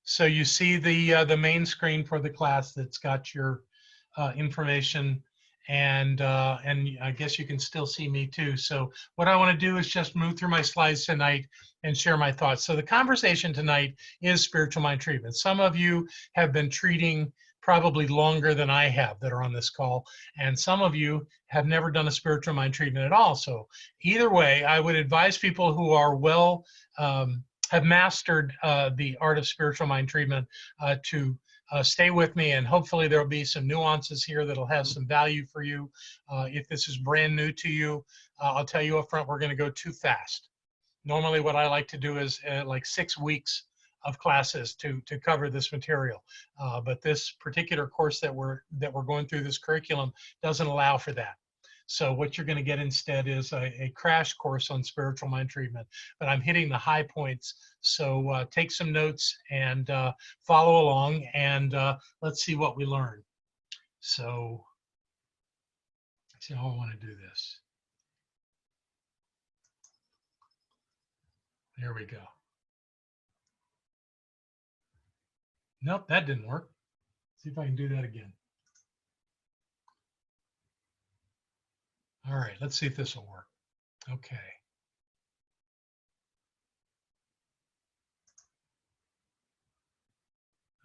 So you see the main screen for the class that's got your information, and I guess you can still see me too. So what I want to do is just move through my slides tonight and share my thoughts. So the conversation tonight is spiritual mind treatment. Some of you have been treating probably longer than I have that are on this call, and some of you have never done a spiritual mind treatment at all. So either way, I would advise people who are well have mastered the art of spiritual mind treatment to stay with me, and hopefully there'll be some nuances here that'll have some value for you. If this is brand new to you, I'll tell you up front, we're going to go too fast. Normally what I like to do is like 6 weeks of classes to cover this material. But this particular course that we're going through, this curriculum, doesn't allow for that. So what you're going to get instead is a crash course on spiritual mind treatment, but I'm hitting the high points. So take some notes and follow along, and let's see what we learn. So let's see how I want to do this. There we go. Nope, that didn't work. See if I can do that again. All right, let's see if this will work. Okay.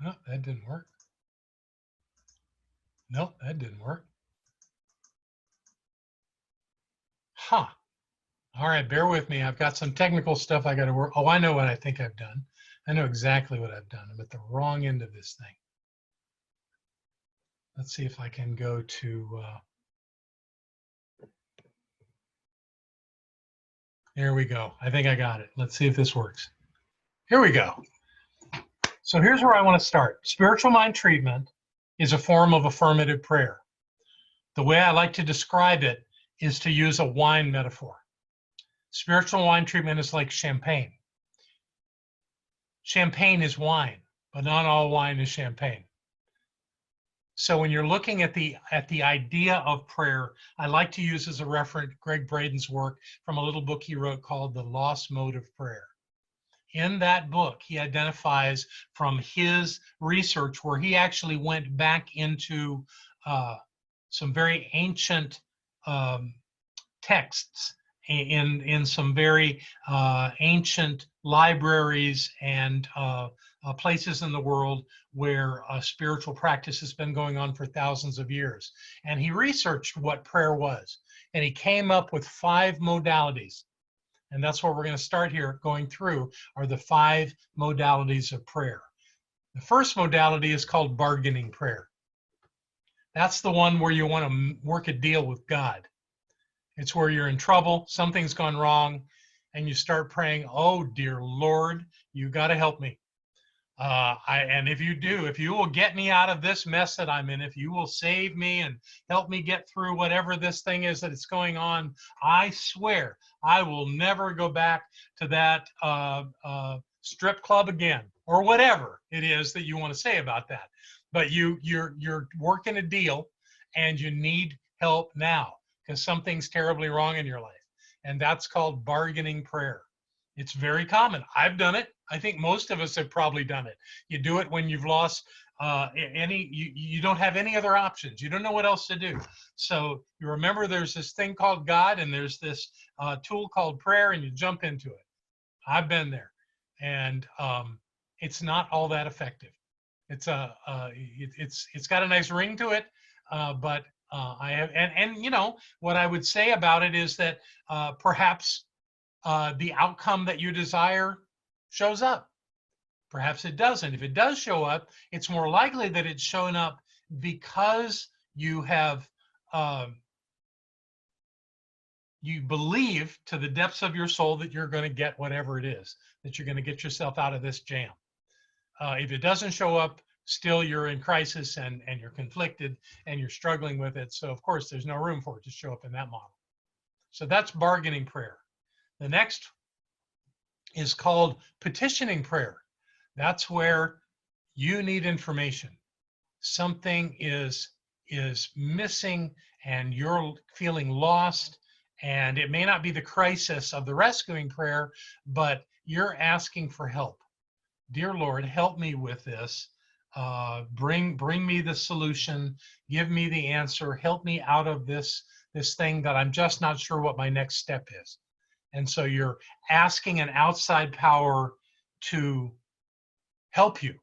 Oh, that didn't work. Nope, that didn't work. Huh. All right, bear with me. I've got some technical stuff I got to work. Oh, I know what I think I've done. I know exactly what I've done. I'm at the wrong end of this thing. Let's see if I can go to... There we go. I think I got it. Let's see if this works. Here we go. So here's where I want to start. Spiritual mind treatment is a form of affirmative prayer. The way I like to describe it is to use a wine metaphor. Spiritual wine treatment is like champagne. Champagne is wine, but not all wine is champagne. So when you're looking at the idea of prayer, I like to use as a reference Greg Braden's work from a little book he wrote called The Lost Mode of Prayer. In that book, he identifies from his research where he actually went back into some very ancient texts in some very ancient libraries and places in the world where spiritual practice has been going on for thousands of years. And he researched what prayer was, and he came up with 5 modalities. And that's what we're going to start here going through, are the 5 modalities of prayer. The first modality is called bargaining prayer. That's the one where you want to work a deal with God. It's where you're in trouble, something's gone wrong, and you start praying, oh, dear Lord, you got to help me. And if you do, if you will get me out of this mess that I'm in, if you will save me and help me get through whatever this thing is that is going on, I swear I will never go back to that strip club again, or whatever it is that you want to say about that. But you're working a deal and you need help now because something's terribly wrong in your life. And that's called bargaining prayer. It's very common. I've done it. I think most of us have probably done it. You do it when you've lost you don't have any other options. You don't know what else to do. So you remember there's this thing called God, and there's this tool called prayer, and you jump into it. I've been there, and it's not all that effective. It's it's got a nice ring to it, but I have and you know what I would say about it is that perhaps the outcome that you desire shows up. Perhaps it doesn't. If it does show up, it's more likely that it's shown up because you have you believe to the depths of your soul that you're going to get whatever it is, that you're going to get yourself out of this jam. If it doesn't show up, still you're in crisis and you're conflicted and you're struggling with it. So of course there's no room for it to show up in that model. So that's bargaining prayer. The next is called petitioning prayer. That's where you need information. Something is missing and you're feeling lost, and it may not be the crisis of the rescuing prayer, but you're asking for help. dear Lord, help me with this. Bring me the solution. Give me the answer. Help me out of this thing that I'm just not sure what my next step is. And so you're asking an outside power to help you,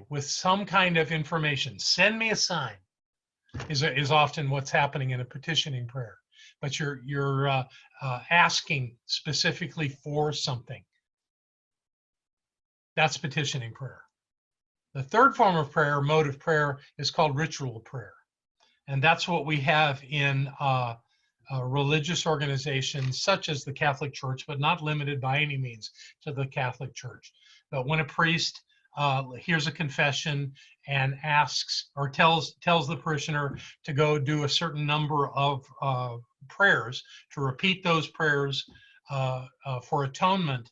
with some kind of information. Send me a sign is often what's happening in a petitioning prayer. But you're asking specifically for something. That's petitioning prayer. The third form of prayer, mode of prayer, is called ritual prayer. And that's what we have in religious organizations such as the Catholic Church, but not limited by any means to the Catholic Church. But when a priest hears a confession and asks or tells the parishioner to go do a certain number of prayers, to repeat those prayers for atonement,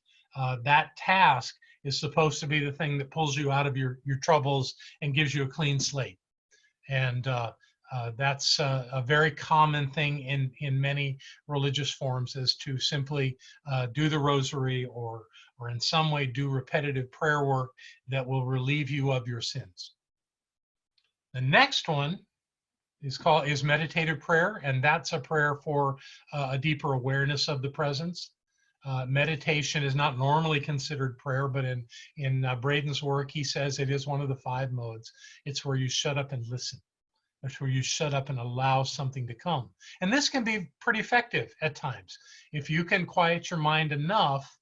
that task is supposed to be the thing that pulls you out of your troubles and gives you a clean slate. And that's a very common thing in many religious forms, is to simply do the rosary or in some way do repetitive prayer work that will relieve you of your sins. The next one is meditative prayer, and that's a prayer for a deeper awareness of the presence. Meditation is not normally considered prayer, but in Braden's work, he says it is one of the 5 modes. It's where you shut up and listen. It's where you shut up and allow something to come. And this can be pretty effective at times. If you can quiet your mind enough,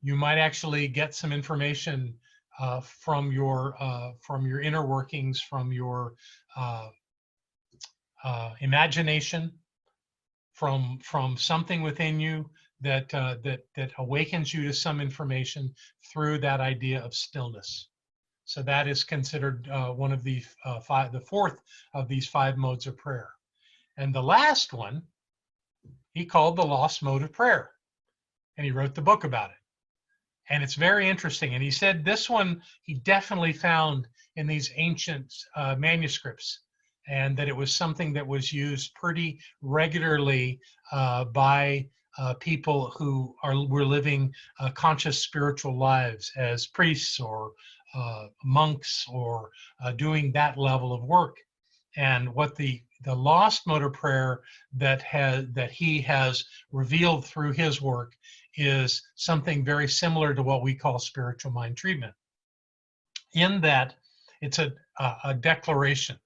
you might actually get some information from your inner workings, from your imagination, from something within you that awakens you to some information through that idea of stillness. So that is considered one of the the fourth of these 5 modes of prayer. And the last one, he called the lost mode of prayer. And he wrote the book about it. And it's very interesting. And he said this one he definitely found in these ancient manuscripts, and that it was something that was used pretty regularly by people who were living conscious spiritual lives as priests or monks, or doing that level of work. And what the lost mode of prayer that he has revealed through his work is something very similar to what we call spiritual mind treatment, in that it's a declaration.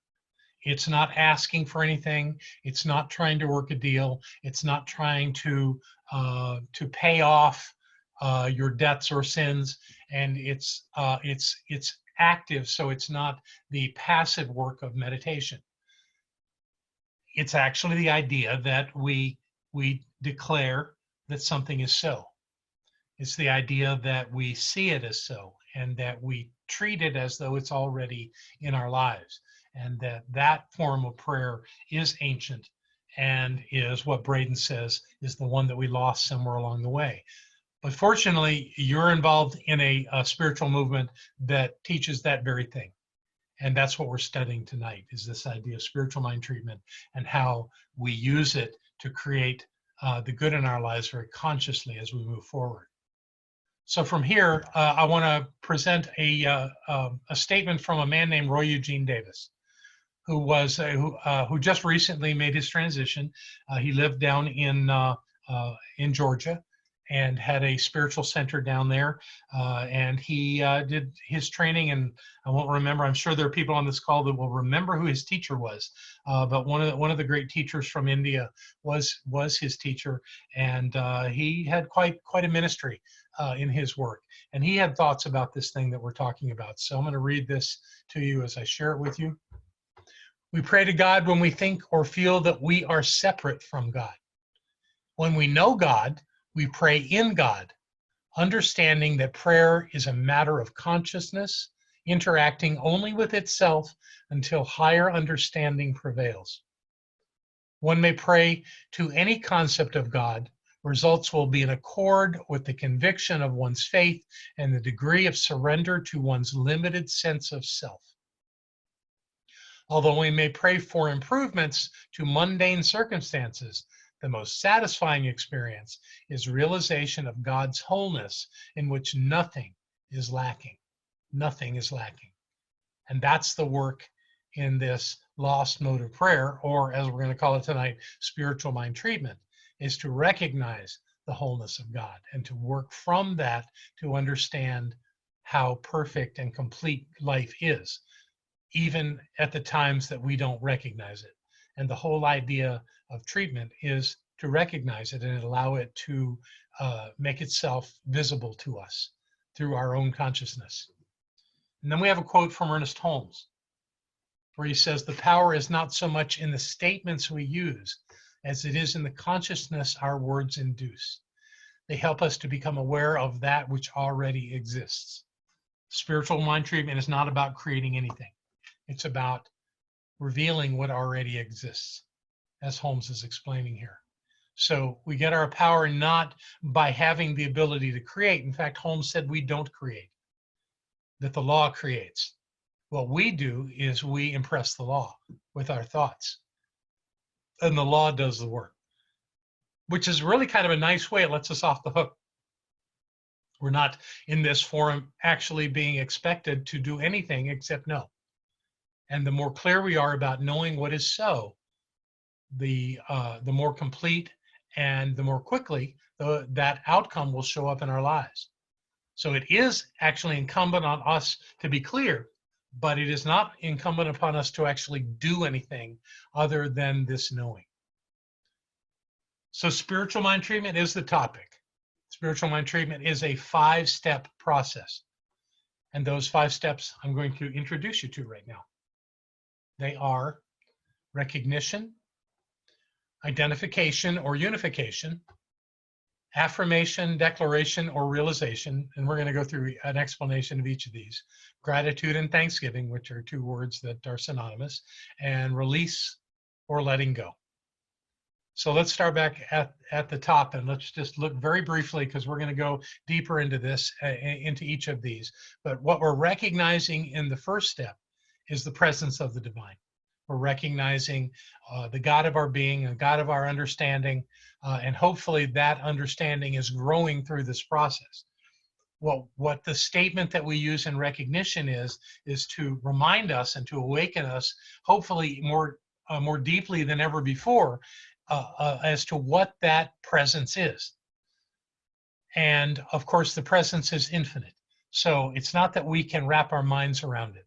It's not asking for anything. It's not trying to work a deal. It's not trying to pay off your debts or sins. And it's active, so it's not the passive work of meditation. It's actually the idea that we declare that something is so. It's the idea that we see it as so, and that we treat it as though it's already in our lives. And that form of prayer is ancient, and is what Braden says is the one that we lost somewhere along the way. But fortunately, you're involved in a spiritual movement that teaches that very thing. And that's what we're studying tonight, is this idea of spiritual mind treatment and how we use it to create the good in our lives very consciously as we move forward. So from here, I want to present a statement from a man named Roy Eugene Davis, who just recently made his transition. He lived down in Georgia and had a spiritual center down there. And he did his training, and I won't remember, I'm sure there are people on this call that will remember who his teacher was. But one of the great teachers from India was his teacher, and he had quite a ministry in his work. And he had thoughts about this thing that we're talking about. So I'm going to read this to you as I share it with you. We pray to God when we think or feel that we are separate from God. When we know God, we pray in God, understanding that prayer is a matter of consciousness, interacting only with itself until higher understanding prevails. One may pray to any concept of God. Results will be in accord with the conviction of one's faith and the degree of surrender to one's limited sense of self. Although we may pray for improvements to mundane circumstances, the most satisfying experience is realization of God's wholeness, in which nothing is lacking. Nothing is lacking. And that's the work in this lost mode of prayer, or as we're going to call it tonight, spiritual mind treatment, is to recognize the wholeness of God and to work from that to understand how perfect and complete life is, even at the times that we don't recognize it. And the whole idea of treatment is to recognize it and allow it to make itself visible to us through our own consciousness. And then we have a quote from Ernest Holmes, where he says, "The power is not so much in the statements we use as it is in the consciousness our words induce. They help us to become aware of that which already exists." Spiritual mind treatment is not about creating anything. It's about revealing what already exists, as Holmes is explaining here. So we get our power not by having the ability to create. In fact, Holmes said we don't create, that the law creates. What we do is we impress the law with our thoughts, and the law does the work, which is really kind of a nice way. It lets us off the hook. We're not in this forum actually being expected to do anything except know. And the more clear we are about knowing what is so, the more complete and the more quickly that outcome will show up in our lives. So it is actually incumbent on us to be clear, but it is not incumbent upon us to actually do anything other than this knowing. So spiritual mind treatment is the topic. Spiritual mind treatment is a 5-step process. And those 5 steps I'm going to introduce you to right now. They are recognition, identification or unification, affirmation, declaration, or realization, and we're going to go through an explanation of each of these, gratitude and thanksgiving, which are 2 words that are synonymous, and release or letting go. So let's start back at the top, and let's just look very briefly, because we're going to go deeper into this, into each of these. But what we're recognizing in the first step is the presence of the divine. We're recognizing the God of our being, a God of our understanding, and hopefully that understanding is growing through this process. Well, what the statement that we use in recognition is to remind us and to awaken us, hopefully more deeply than ever before, as to what that presence is. And of course, the presence is infinite. So it's not that we can wrap our minds around it.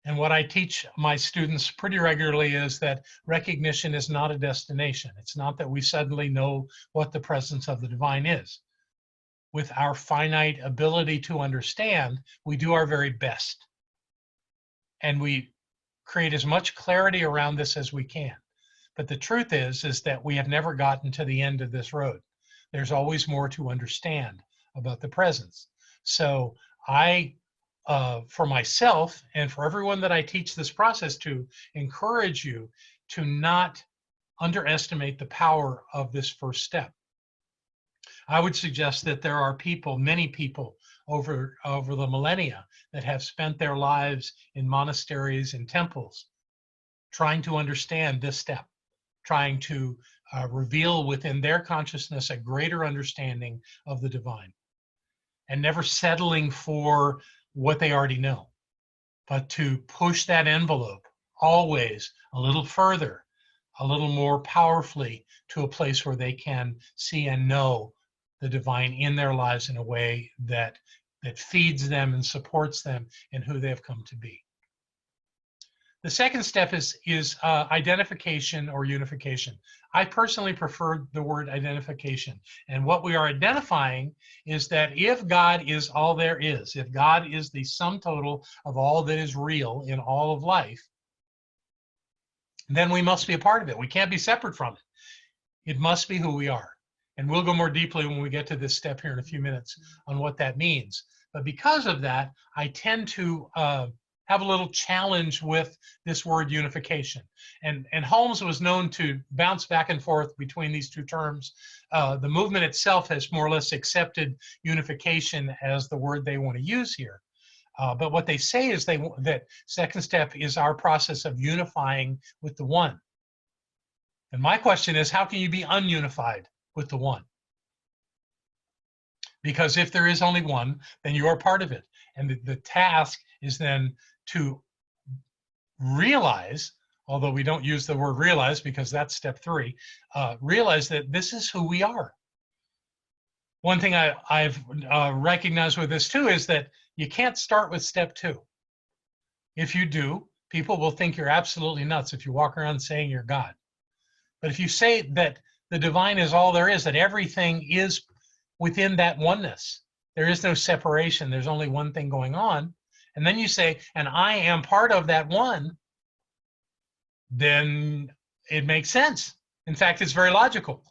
And what I teach my students pretty regularly is that recognition is not a destination. It's not that we suddenly know what the presence of the divine is. With our finite ability to understand, we do our very best. And we create as much clarity around this as we can. But the truth is that we have never gotten to the end of this road. There's always more to understand about the presence. So I, for myself and for everyone that I teach this process to, encourage you to not underestimate the power of this first step. I would suggest that there are people, many people over the millennia, that have spent their lives in monasteries and temples trying to understand this step, trying to reveal within their consciousness a greater understanding of the divine, and never settling for what they already know, but to push that envelope always a little further, a little more powerfully, to a place where they can see and know the divine in their lives in a way that feeds them and supports them in who they have come to be. The second step is identification or unification. I personally prefer the word identification. And what we are identifying is that if God is all there is, if God is the sum total of all that is real in all of life, then we must be a part of it. We can't be separate from it. It must be who we are. And we'll go more deeply when we get to this step here in a few minutes on what that means. But because of that, I tend to have a little challenge with this word unification. And Holmes was known to bounce back and forth between these 2 terms. The movement itself has more or less accepted unification as the word they want to use here. But what they say is that second step is our process of unifying with the one. And my question is, how can you be ununified with the one? Because if there is only one, then you are part of it. And the task is then to realize, although we don't use the word realize because that's step 3, realize that this is who we are. One thing I've recognized with this too is that you can't start with step 2. If you do, people will think you're absolutely nuts if you walk around saying you're God. But if you say that the divine is all there is, that everything is within that oneness, there is no separation, there's only one thing going on, and then you say, and I am part of that one, then it makes sense. In fact, it's very logical.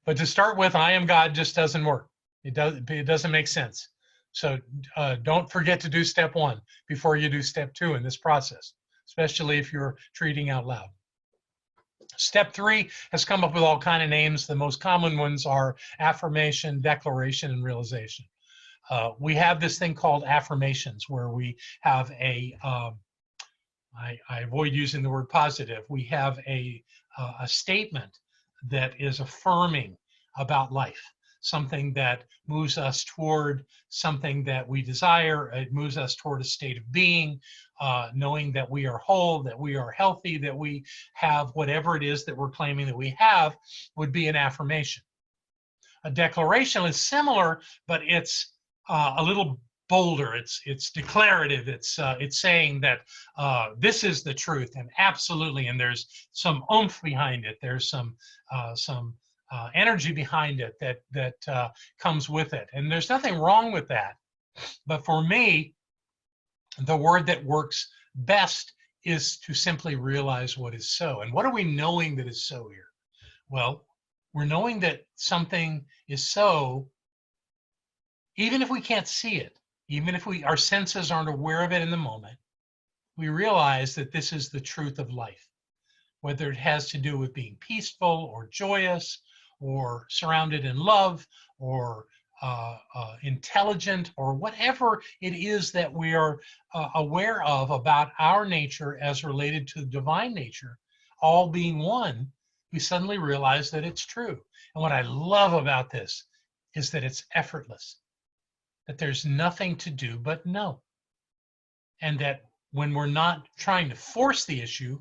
But to start with, I am God just doesn't work. It doesn't make sense. So don't forget to do step 1 before you do step 2 in this process, especially if you're treating out loud. Step 3 has come up with all kinds of names. The most common ones are affirmation, declaration, and realization. We have this thing called affirmations where we have a, I avoid using the word positive, we have a statement that is affirming about life, something that moves us toward something that we desire. It moves us toward a state of being, knowing that we are whole, that we are healthy, that we have whatever it is that we're claiming that we have, would be an affirmation. A declaration is similar, but it's a little bolder. It's declarative. It's saying that this is the truth, and absolutely, and there's some oomph behind it. There's some energy behind it that comes with it, and there's nothing wrong with that. But for me, the word that works best is to simply realize what is so. And what are we knowing that is so here? Well, we're knowing that something is so, even if we can't see it, even if our senses aren't aware of it in the moment, we realize that this is the truth of life, whether it has to do with being peaceful or joyous or surrounded in love or intelligent or whatever it is that we are aware of about our nature as related to the divine nature, all being one, we suddenly realize that it's true. And what I love about this is that it's effortless, that there's nothing to do but know. And that when we're not trying to force the issue,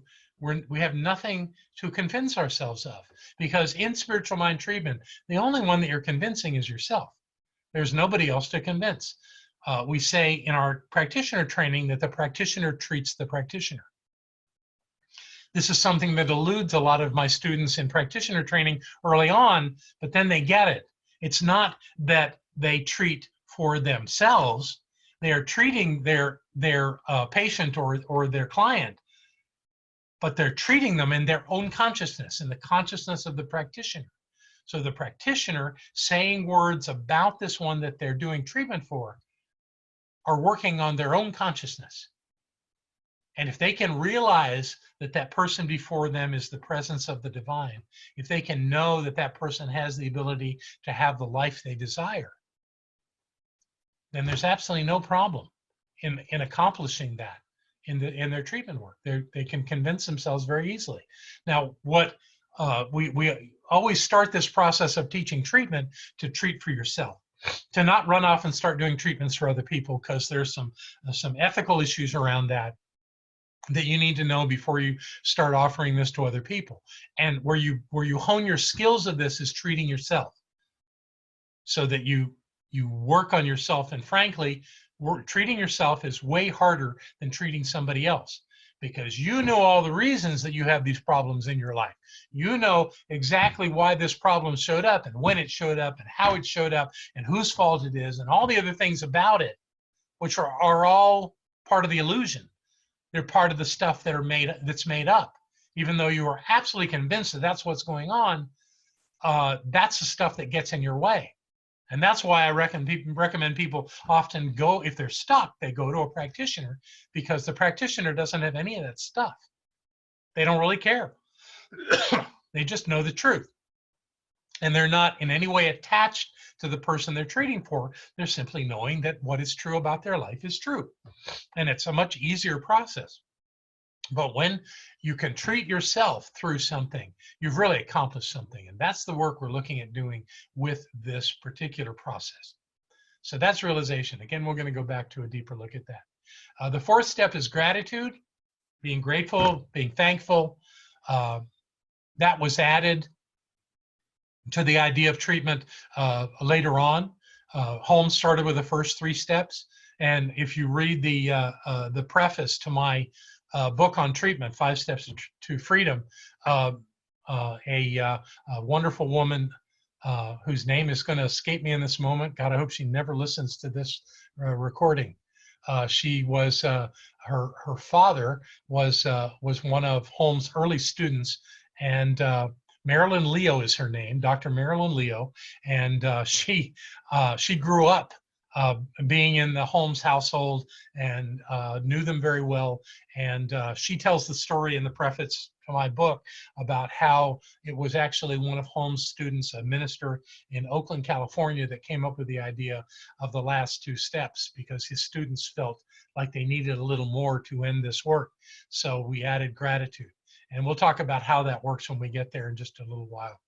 we have nothing to convince ourselves of. Because in spiritual mind treatment, the only one that you're convincing is yourself. There's nobody else to convince. We say in our practitioner training that the practitioner treats the practitioner. This is something that eludes a lot of my students in practitioner training early on, but then they get it. It's not that they treat for themselves. They are treating their patient or their client, but they're treating them in their own consciousness, in the consciousness of the practitioner. So the practitioner saying words about this one that they're doing treatment for are working on their own consciousness. And if they can realize that that person before them is the presence of the divine, if they can know that that person has the ability to have the life they desire, then there's absolutely no problem in accomplishing that in their treatment work. They can convince themselves very easily. Now, what we always start this process of teaching treatment to treat for yourself, to not run off and start doing treatments for other people, because there's some ethical issues around that you need to know before you start offering this to other people. And where you hone your skills of this is treating yourself, so that you work on yourself. And frankly, treating yourself is way harder than treating somebody else, because you know all the reasons that you have these problems in your life. You know exactly why this problem showed up and when it showed up and how it showed up and whose fault it is and all the other things about it, which are all part of the illusion. They're part of the stuff that's made up. Even though you are absolutely convinced that that's what's going on, that's the stuff that gets in your way. And that's why I recommend people often go, if they're stuck, they go to a practitioner, because the practitioner doesn't have any of that stuff. They don't really care. They just know the truth. And they're not in any way attached to the person they're treating for. They're simply knowing that what is true about their life is true. And it's a much easier process. But when you can treat yourself through something, you've really accomplished something. And that's the work we're looking at doing with this particular process. So that's realization. Again, we're going to go back to a deeper look at that. The fourth step is gratitude, being grateful, being thankful. That was added to the idea of treatment later on. Holmes started with the first 3 steps. And if you read the preface to my book on treatment, 5 Steps to Freedom, a wonderful woman whose name is going to escape me in this moment. God, I hope she never listens to this recording. She was her father was one of Holmes' early students, and Marilyn Leo is her name, Dr. Marilyn Leo, and she grew up being in the Holmes household and knew them very well. And she tells the story in the preface to my book about how it was actually one of Holmes' students, a minister in Oakland, California, that came up with the idea of the last 2 steps, because his students felt like they needed a little more to end this work. So we added gratitude. And we'll talk about how that works when we get there in just a little while.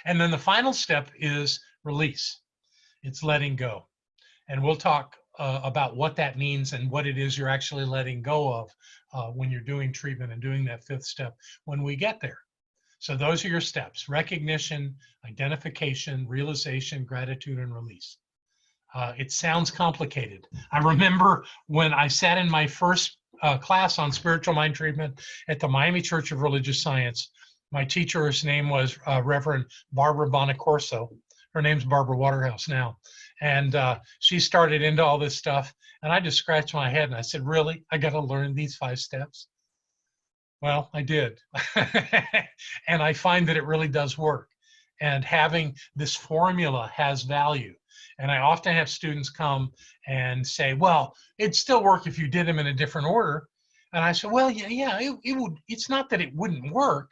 And then the final step is release. It's letting go. And we'll talk about what that means and what it is you're actually letting go of when you're doing treatment and doing that 5th step when we get there. So those are your steps: recognition, identification, realization, gratitude, and release. It sounds complicated. I remember when I sat in my first class on spiritual mind treatment at the Miami Church of Religious Science. My teacher's name was Reverend Barbara Bonacorso. Her name's Barbara Waterhouse now. And she started into all this stuff. And I just scratched my head and I said, really? I got to learn these 5 steps? Well, I did. And I find that it really does work. And having this formula has value. And I often have students come and say, well, it'd still work if you did them in a different order. And I said, well, yeah, it would. It's not that it wouldn't work,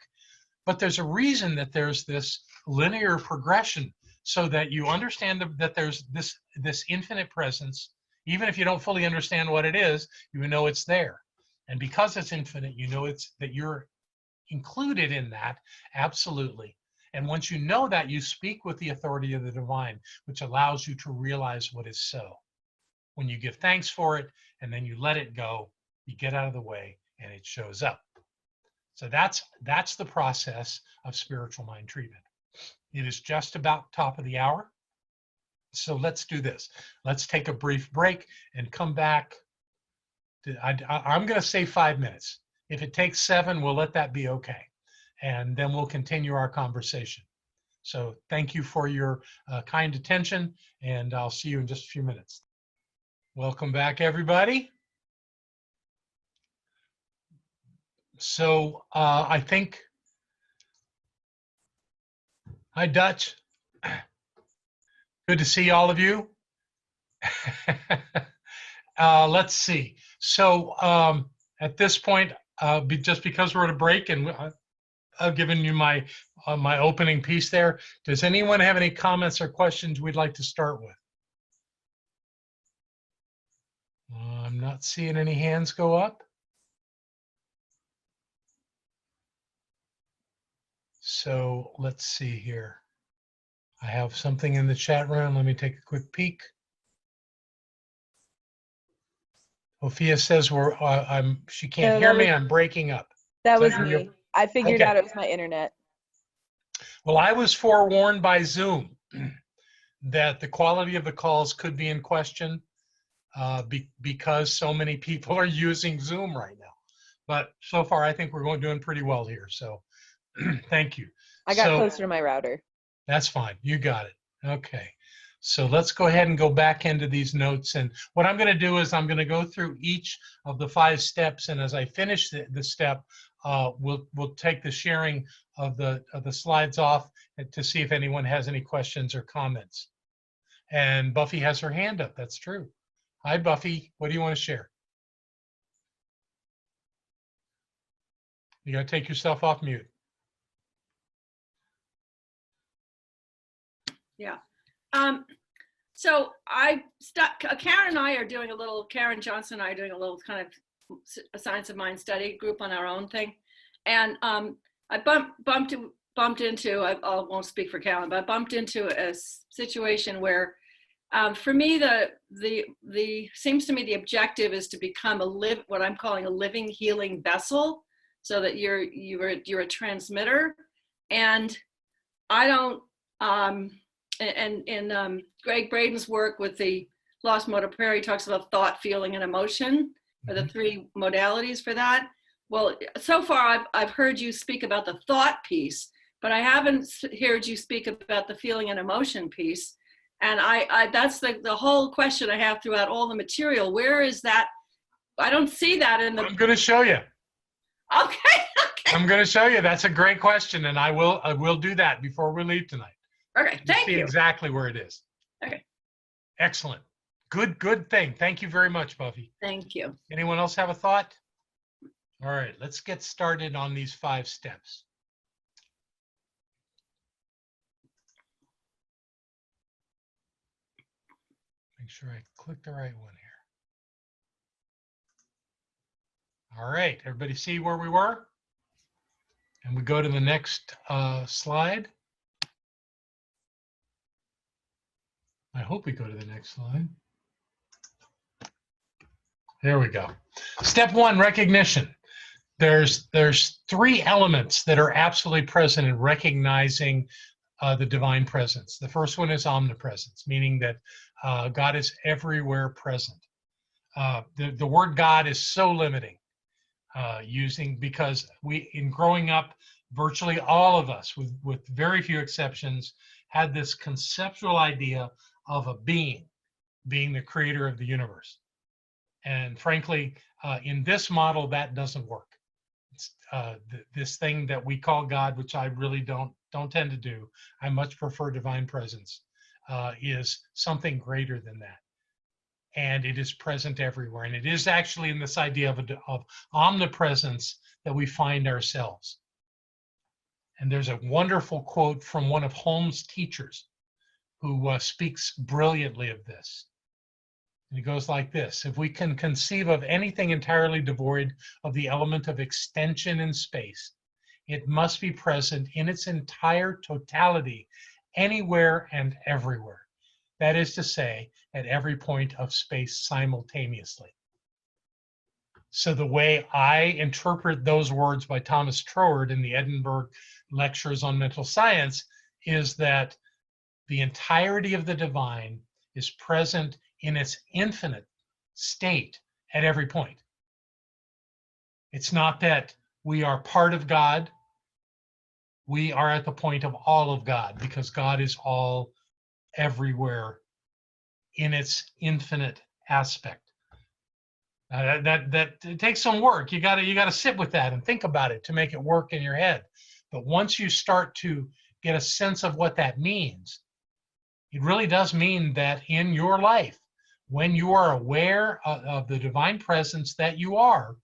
but there's a reason that there's this linear progression, so that you understand that there's this infinite presence. Even if you don't fully understand what it is, you know it's there. And because it's infinite, you know that you're included in that, absolutely. And once you know that, you speak with the authority of the divine, which allows you to realize what is so. When you give thanks for it, and then you let it go, you get out of the way, and it shows up. So that's the process of spiritual mind treatment. It is just about top of the hour. So let's do this. Let's take a brief break and come back. I'm going to say 5 minutes. If it takes 7, we'll let that be okay. And then we'll continue our conversation. So thank you for your kind attention, and I'll see you in just a few minutes. Welcome back, everybody. So I think, hi, Dutch. Good to see all of you. Let's see. So at this point, just because we're at a break and I've given you my opening piece there, does anyone have any comments or questions we'd like to start with? I'm not seeing any hands go up. So let's see here. I have something in the chat room. Let me take a quick peek. Ophia says she can't hear me. I'm breaking up. That was me. I figured out it was my internet. Well, I was forewarned by Zoom that the quality of the calls could be in question because so many people are using Zoom right now. But so far, I think we're doing pretty well here. So thank you. I got closer to my router. That's fine. You got it. Okay. So let's go ahead and go back into these notes. And what I'm going to do is I'm going to go through each of the 5 steps. And as I finish the step, we'll take the sharing of the slides off to see if anyone has any questions or comments. And Buffy has her hand up. That's true. Hi, Buffy. What do you want to share? You got to take yourself off mute. Yeah. So Karen and I are doing a little, Karen Johnson and I are doing a little kind of a Science of Mind study group on our own thing. And I bumped into, I won't speak for Callan, but I bumped into a situation where for me, the seems to me the objective is to become what I'm calling a living, healing vessel, so that you're a transmitter. And I don't, and in Greg Braden's work with the Lost Motor Prayer, he talks about thought, feeling, and emotion are the three modalities for that. Well, so far I've heard you speak about the thought piece, but I haven't heard you speak about the feeling and emotion piece. And that's the whole question I have throughout all the material. Where is that? I don't see that in the. I'm going to show you. Okay. I'm going to show you. That's a great question, and I will do that before we leave tonight. Okay, thank you. See exactly where it is. Okay. Excellent. Good thing. Thank you very much, Buffy. Thank you. Anyone else have a thought? All right, let's get started on these 5 steps. Make sure I click the right one here. All right, everybody see where we were? And we go to the next slide. I hope we go to the next slide. There we go. Step 1, recognition. There's 3 elements that are absolutely present in recognizing the divine presence. The first one is omnipresence, meaning that God is everywhere present. The word God is so limiting because in growing up, virtually all of us, with very few exceptions, had this conceptual idea of a being the creator of the universe. And frankly, in this model, that doesn't work. This thing that we call God, which I really don't tend to do, I much prefer divine presence, is something greater than that. And it is present everywhere. And it is actually in this idea of omnipresence that we find ourselves. And there's a wonderful quote from one of Holmes' teachers who speaks brilliantly of this. And it goes like this: if we can conceive of anything entirely devoid of the element of extension in space, it must be present in its entire totality, anywhere and everywhere. That is to say, at every point of space simultaneously. So the way I interpret those words by Thomas Troward in the Edinburgh Lectures on Mental Science is that the entirety of the divine is present in its infinite state at every point. It's not that we are part of God. We are at the point of all of God, because God is all everywhere in its infinite aspect. That it takes some work. You gotta sit with that and think about it to make it work in your head. But once you start to get a sense of what that means, it really does mean that in your life, when you are aware of the divine presence that you are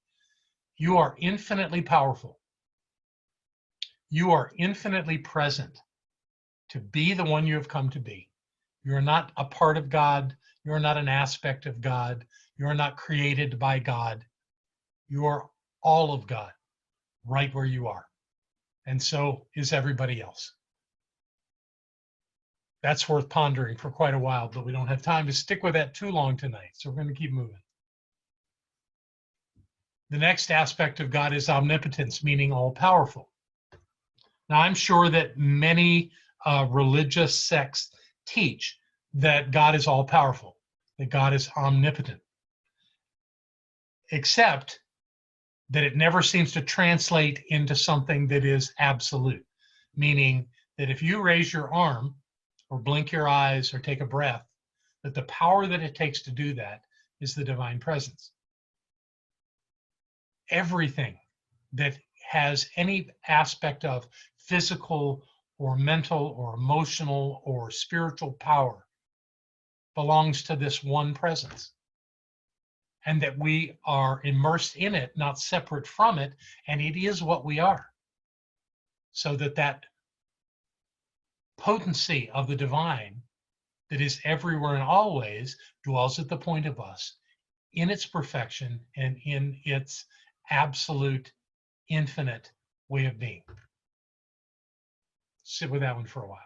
infinitely powerful. You are infinitely present to be the one you have come to be. You're not a part of God. You're not an aspect of God. You're not created by God. You are all of God right where you are. And so is everybody else. That's worth pondering for quite a while, but we don't have time to stick with that too long tonight. So we're going to keep moving. The next aspect of God is omnipotence, meaning all powerful. Now, I'm sure that many religious sects teach that God is all powerful, that God is omnipotent, except that it never seems to translate into something that is absolute, meaning that if you raise your arm or blink your eyes or take a breath, that the power that it takes to do that is the divine presence. Everything that has any aspect of physical or mental or emotional or spiritual power belongs to this one presence, and that we are immersed in it, not separate from it, and it is what we are. So that potency of the divine that is everywhere and always dwells at the point of us, in its perfection and in its absolute infinite way of being. Sit with that one for a while.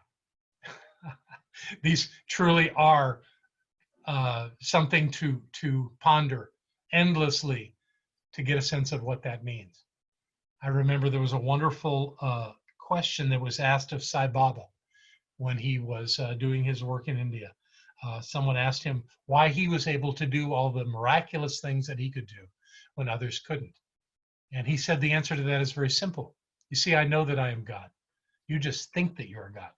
These truly are something to ponder endlessly to get a sense of what that means. I remember there was a wonderful question that was asked of Sai Baba when he was doing his work in India. Someone asked him why he was able to do all the miraculous things that he could do when others couldn't. And he said the answer to that is very simple. You see, I know that I am God. You just think that you're God.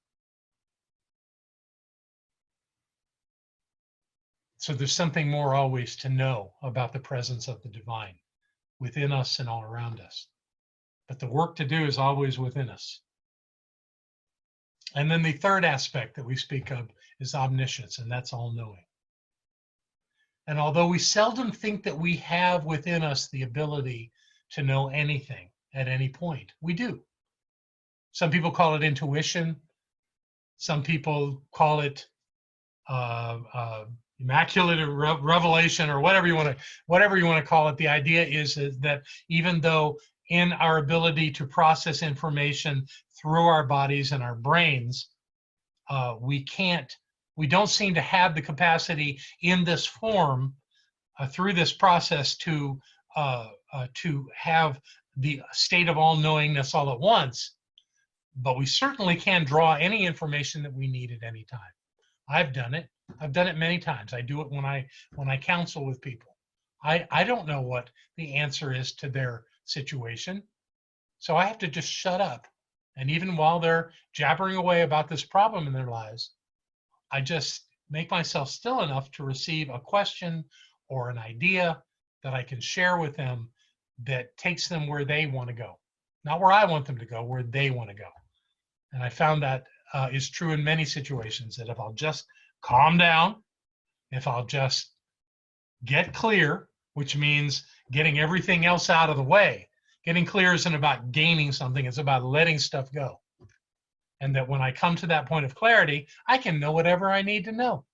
So there's something more always to know about the presence of the divine within us and all around us. But the work to do is always within us. And then the third aspect that we speak of is omniscience, and that's all-knowing. And although we seldom think that we have within us the ability to know anything at any point, we do. Some people call it intuition. Some people call it immaculate revelation, or whatever you want to call it. The idea is that even though in our ability to process information through our bodies and our brains, we don't seem to have the capacity in this form through this process to have the state of all-knowingness all at once, but we certainly can draw any information that we need at any time. I've done it. I've done it many times. I do it when I counsel with people. I don't know what the answer is to their situation, so I have to just shut up. And even while they're jabbering away about this problem in their lives, I just make myself still enough to receive a question or an idea that I can share with them that takes them where they want to go. Not where I want them to go, where they want to go. And I found that is true in many situations, that if I'll just calm down, if I'll just get clear, which means getting everything else out of the way. Getting clear isn't about gaining something, it's about letting stuff go. And that when I come to that point of clarity, I can know whatever I need to know.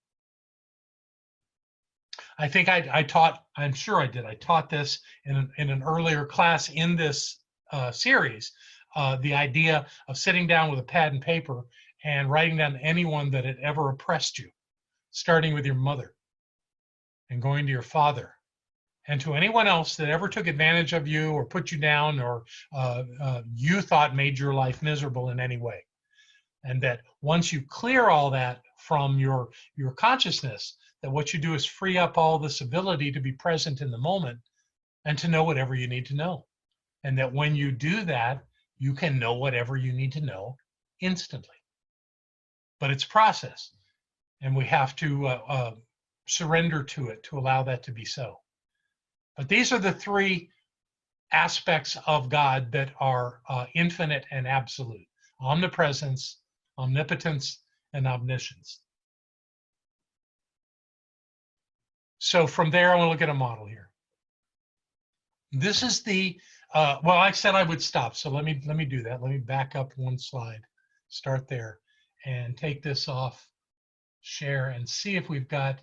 I think I taught, I'm sure I did, I taught this in an earlier class in this series, the idea of sitting down with a pad and paper and writing down anyone that had ever oppressed you, starting with your mother and going to your father, and to anyone else that ever took advantage of you or put you down or you thought made your life miserable in any way. And that once you clear all that from your consciousness, that what you do is free up all this ability to be present in the moment and to know whatever you need to know. And that when you do that, you can know whatever you need to know instantly. But it's a process, and we have to surrender to it to allow that to be so. But these are the three aspects of God that are infinite and absolute: omnipresence, omnipotence, and omniscience. So from there, I want to look at a model here. This is the, well, I said I would stop, so let me do that. Let me back up one slide, start there, and take this off, share, and see if we've got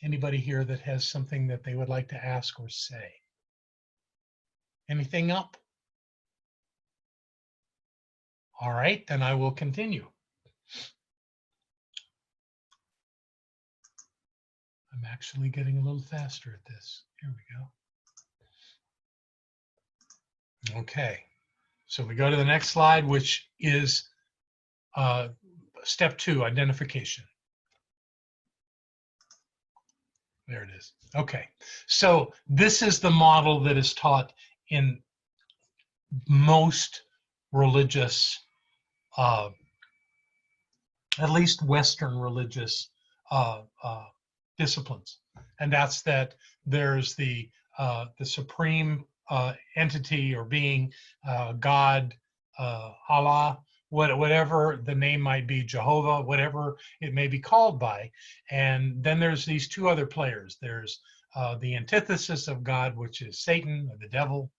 anybody here that has something that they would like to ask or say. Anything up? All right, then I will continue. I'm actually getting a little faster at this. Here we go. Okay, so we go to the next slide, which is step 2, identification. There it is. Okay, so this is the model that is taught in most religious, at least Western religious disciplines, and that's that there's the supreme entity or being, God, Allah, whatever the name might be, Jehovah, whatever it may be called by. And then there's these two other players. There's the antithesis of God, which is Satan or the devil.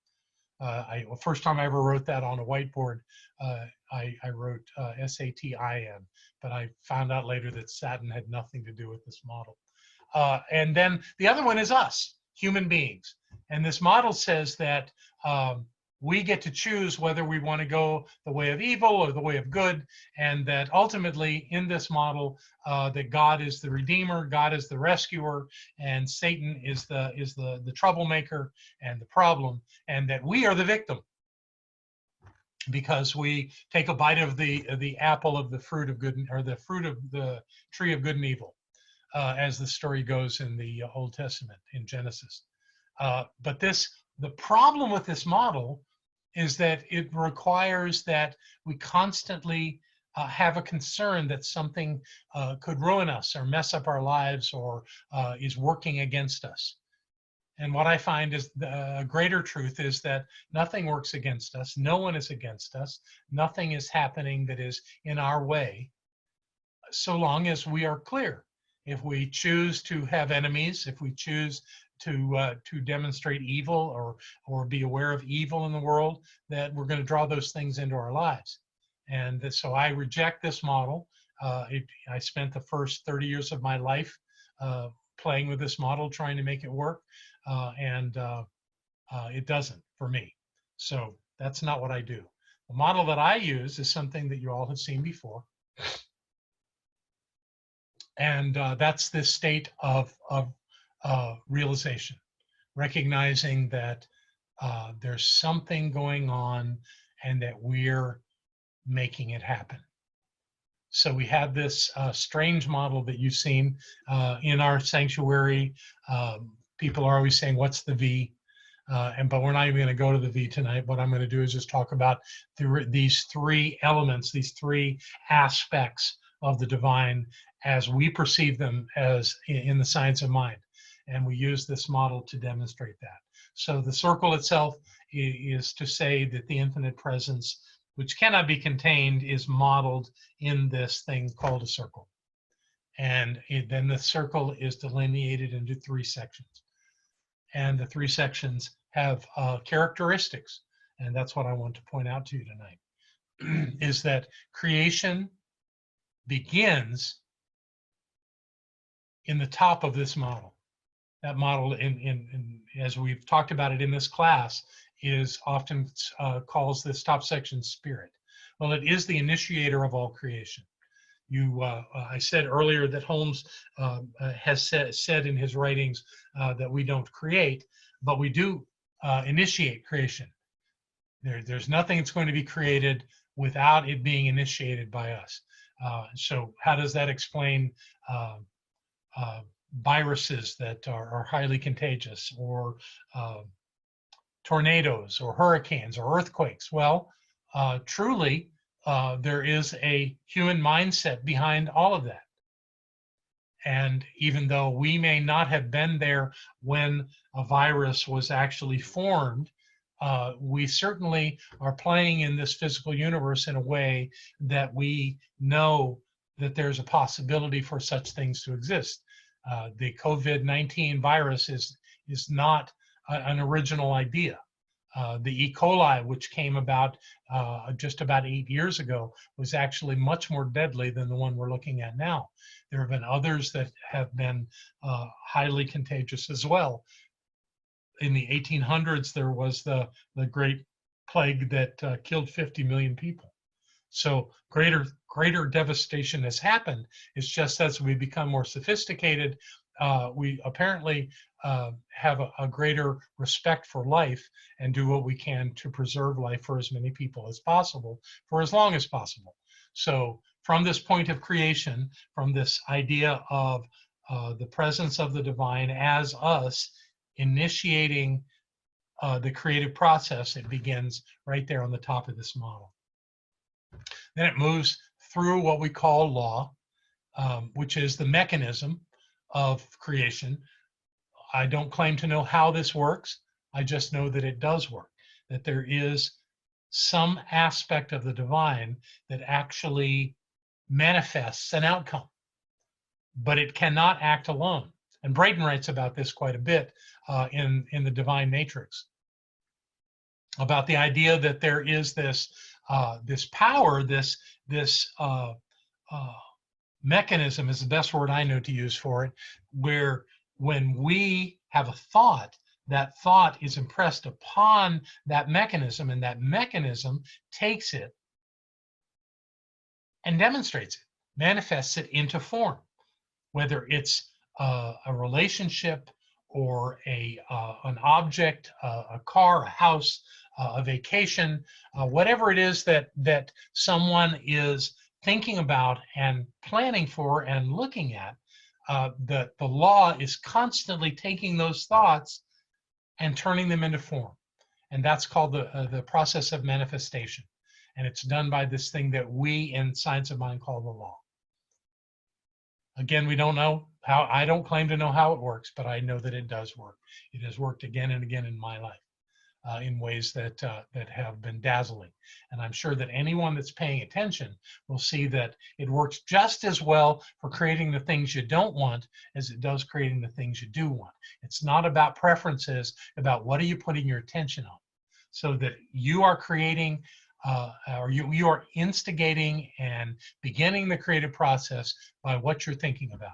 First time I ever wrote that on a whiteboard, I wrote Satan, but I found out later that Satan had nothing to do with this model. And then the other one is us, human beings. And this model says that we get to choose whether we want to go the way of evil or the way of good, and that ultimately in this model, that God is the redeemer, God is the rescuer, and Satan is the troublemaker and the problem, and that we are the victim because we take a bite of the apple of the fruit of good, or the fruit of the tree of good and evil, as the story goes in the Old Testament in Genesis. But the problem with this model is that it requires that we constantly have a concern that something could ruin us or mess up our lives or is working against us. And what I find is the greater truth is that nothing works against us. No one is against us. Nothing is happening that is in our way, so long as we are clear. If we choose to have enemies, if we choose to demonstrate evil or be aware of evil in the world, that we're going to draw those things into our lives. And so I reject this model. I spent the first 30 years of my life playing with this model, trying to make it work, and it doesn't for me. So that's not what I do. The model that I use is something that you all have seen before. And that's this state of realization, recognizing that there's something going on and that we're making it happen. So we have this strange model that you've seen in our sanctuary. People are always saying, what's the V? But we're not even going to go to the V tonight. What I'm going to do is just talk about these three elements, these three aspects of the divine as we perceive them as in the science of mind. And we use this model to demonstrate that. So the circle itself is to say that the infinite presence, which cannot be contained, is modeled in this thing called a circle. And then the circle is delineated into three sections. And the three sections have characteristics. And that's what I want to point out to you tonight, is that creation begins in the top of this model. That model, as we've talked about it in this class, is often calls this top section spirit. Well, it is the initiator of all creation. I said earlier that Holmes has said in his writings that we don't create, but we do initiate creation. There's nothing that's going to be created without it being initiated by us. So how does that explain viruses that are highly contagious, or tornadoes, or hurricanes, or earthquakes? Well, truly, there is a human mindset behind all of that. And even though we may not have been there when a virus was actually formed, we certainly are playing in this physical universe in a way that we know that there's a possibility for such things to exist. The COVID-19 virus is not an original idea. The E. coli, which came about just about 8 years ago, was actually much more deadly than the one we're looking at now. There have been others that have been highly contagious as well. In the 1800s, there was the Great Plague that killed 50 million people. So greater devastation has happened. It's just as we become more sophisticated, we apparently have a greater respect for life and do what we can to preserve life for as many people as possible, for as long as possible. So from this point of creation, from this idea of the presence of the divine as us initiating the creative process, it begins right there on the top of this model. Then it moves through what we call law, which is the mechanism of creation. I don't claim to know how this works. I just know that it does work, that there is some aspect of the divine that actually manifests an outcome, but it cannot act alone. And Brayton writes about this quite a bit in the Divine Matrix, about the idea that there is this power, this mechanism is the best word I know to use for it, where when we have a thought, that thought is impressed upon that mechanism, and that mechanism takes it and demonstrates it, manifests it into form, whether it's a relationship or an object, a car, a house, a vacation, whatever it is that someone is thinking about and planning for and looking at. The law is constantly taking those thoughts and turning them into form. And that's called the process of manifestation. And it's done by this thing that we in science of mind call the law. Again, we don't know how, I don't claim to know how it works, but I know that it does work. It has worked again and again in my life in ways that have been dazzling. And I'm sure that anyone that's paying attention will see that it works just as well for creating the things you don't want as it does creating the things you do want. It's not about preferences, about what are you putting your attention on, so that you are creating or you are instigating and beginning the creative process by what you're thinking about.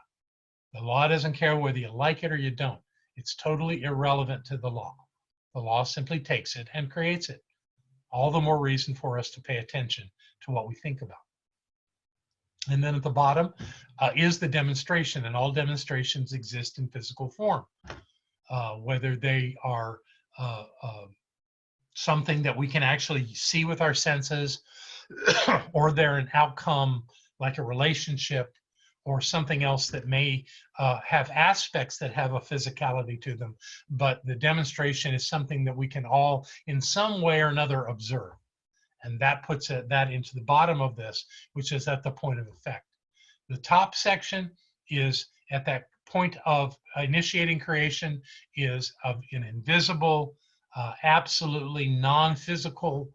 The law doesn't care whether you like it or you don't. It's totally irrelevant to the law. The law simply takes it and creates it. All the more reason for us to pay attention to what we think about. And then at the bottom is the demonstration, and all demonstrations exist in physical form, whether they are something that we can actually see with our senses, or they're an outcome like a relationship, or something else that may have aspects that have a physicality to them. But the demonstration is something that we can all, in some way or another, observe. And that puts that into the bottom of this, which is at the point of effect. The top section is at that point of initiating creation, is of an invisible, absolutely non-physical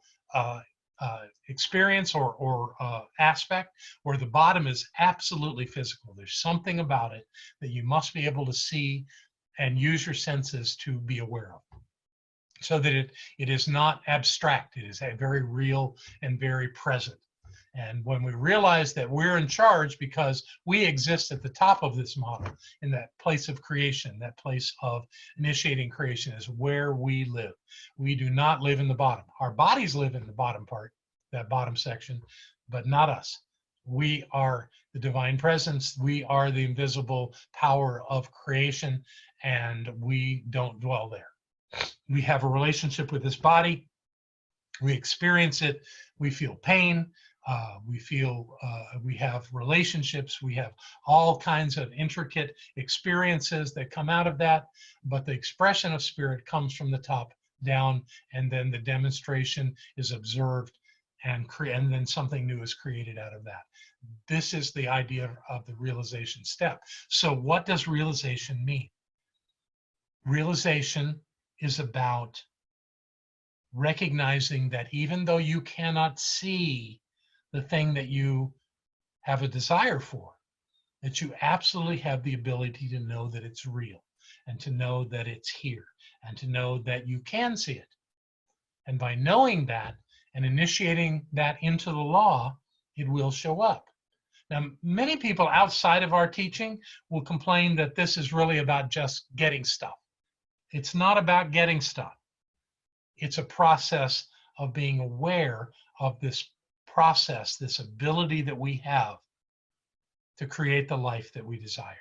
experience or aspect, where the bottom is absolutely physical. There's something about it that you must be able to see and use your senses to be aware of, so that it is not abstract. It is very real and very present. And when we realize that we're in charge because we exist at the top of this model, in that place of creation, that place of initiating creation is where we live. We do not live in the bottom. Our bodies live in the bottom part, that bottom section, but not us. We are the divine presence. We are the invisible power of creation, and we don't dwell there. We have a relationship with this body. We experience it. We feel pain. We have relationships. We have all kinds of intricate experiences that come out of that. But the expression of spirit comes from the top down, and then the demonstration is observed, and then something new is created out of that. This is the idea of the realization step. So what does realization mean? Realization is about recognizing that even though you cannot see the thing that you have a desire for, that you absolutely have the ability to know that it's real, and to know that it's here, and to know that you can see it. And by knowing that and initiating that into the law, it will show up. Now, many people outside of our teaching will complain that this is really about just getting stuff. It's not about getting stuff. It's a process of being aware of this process, this ability that we have to create the life that we desire.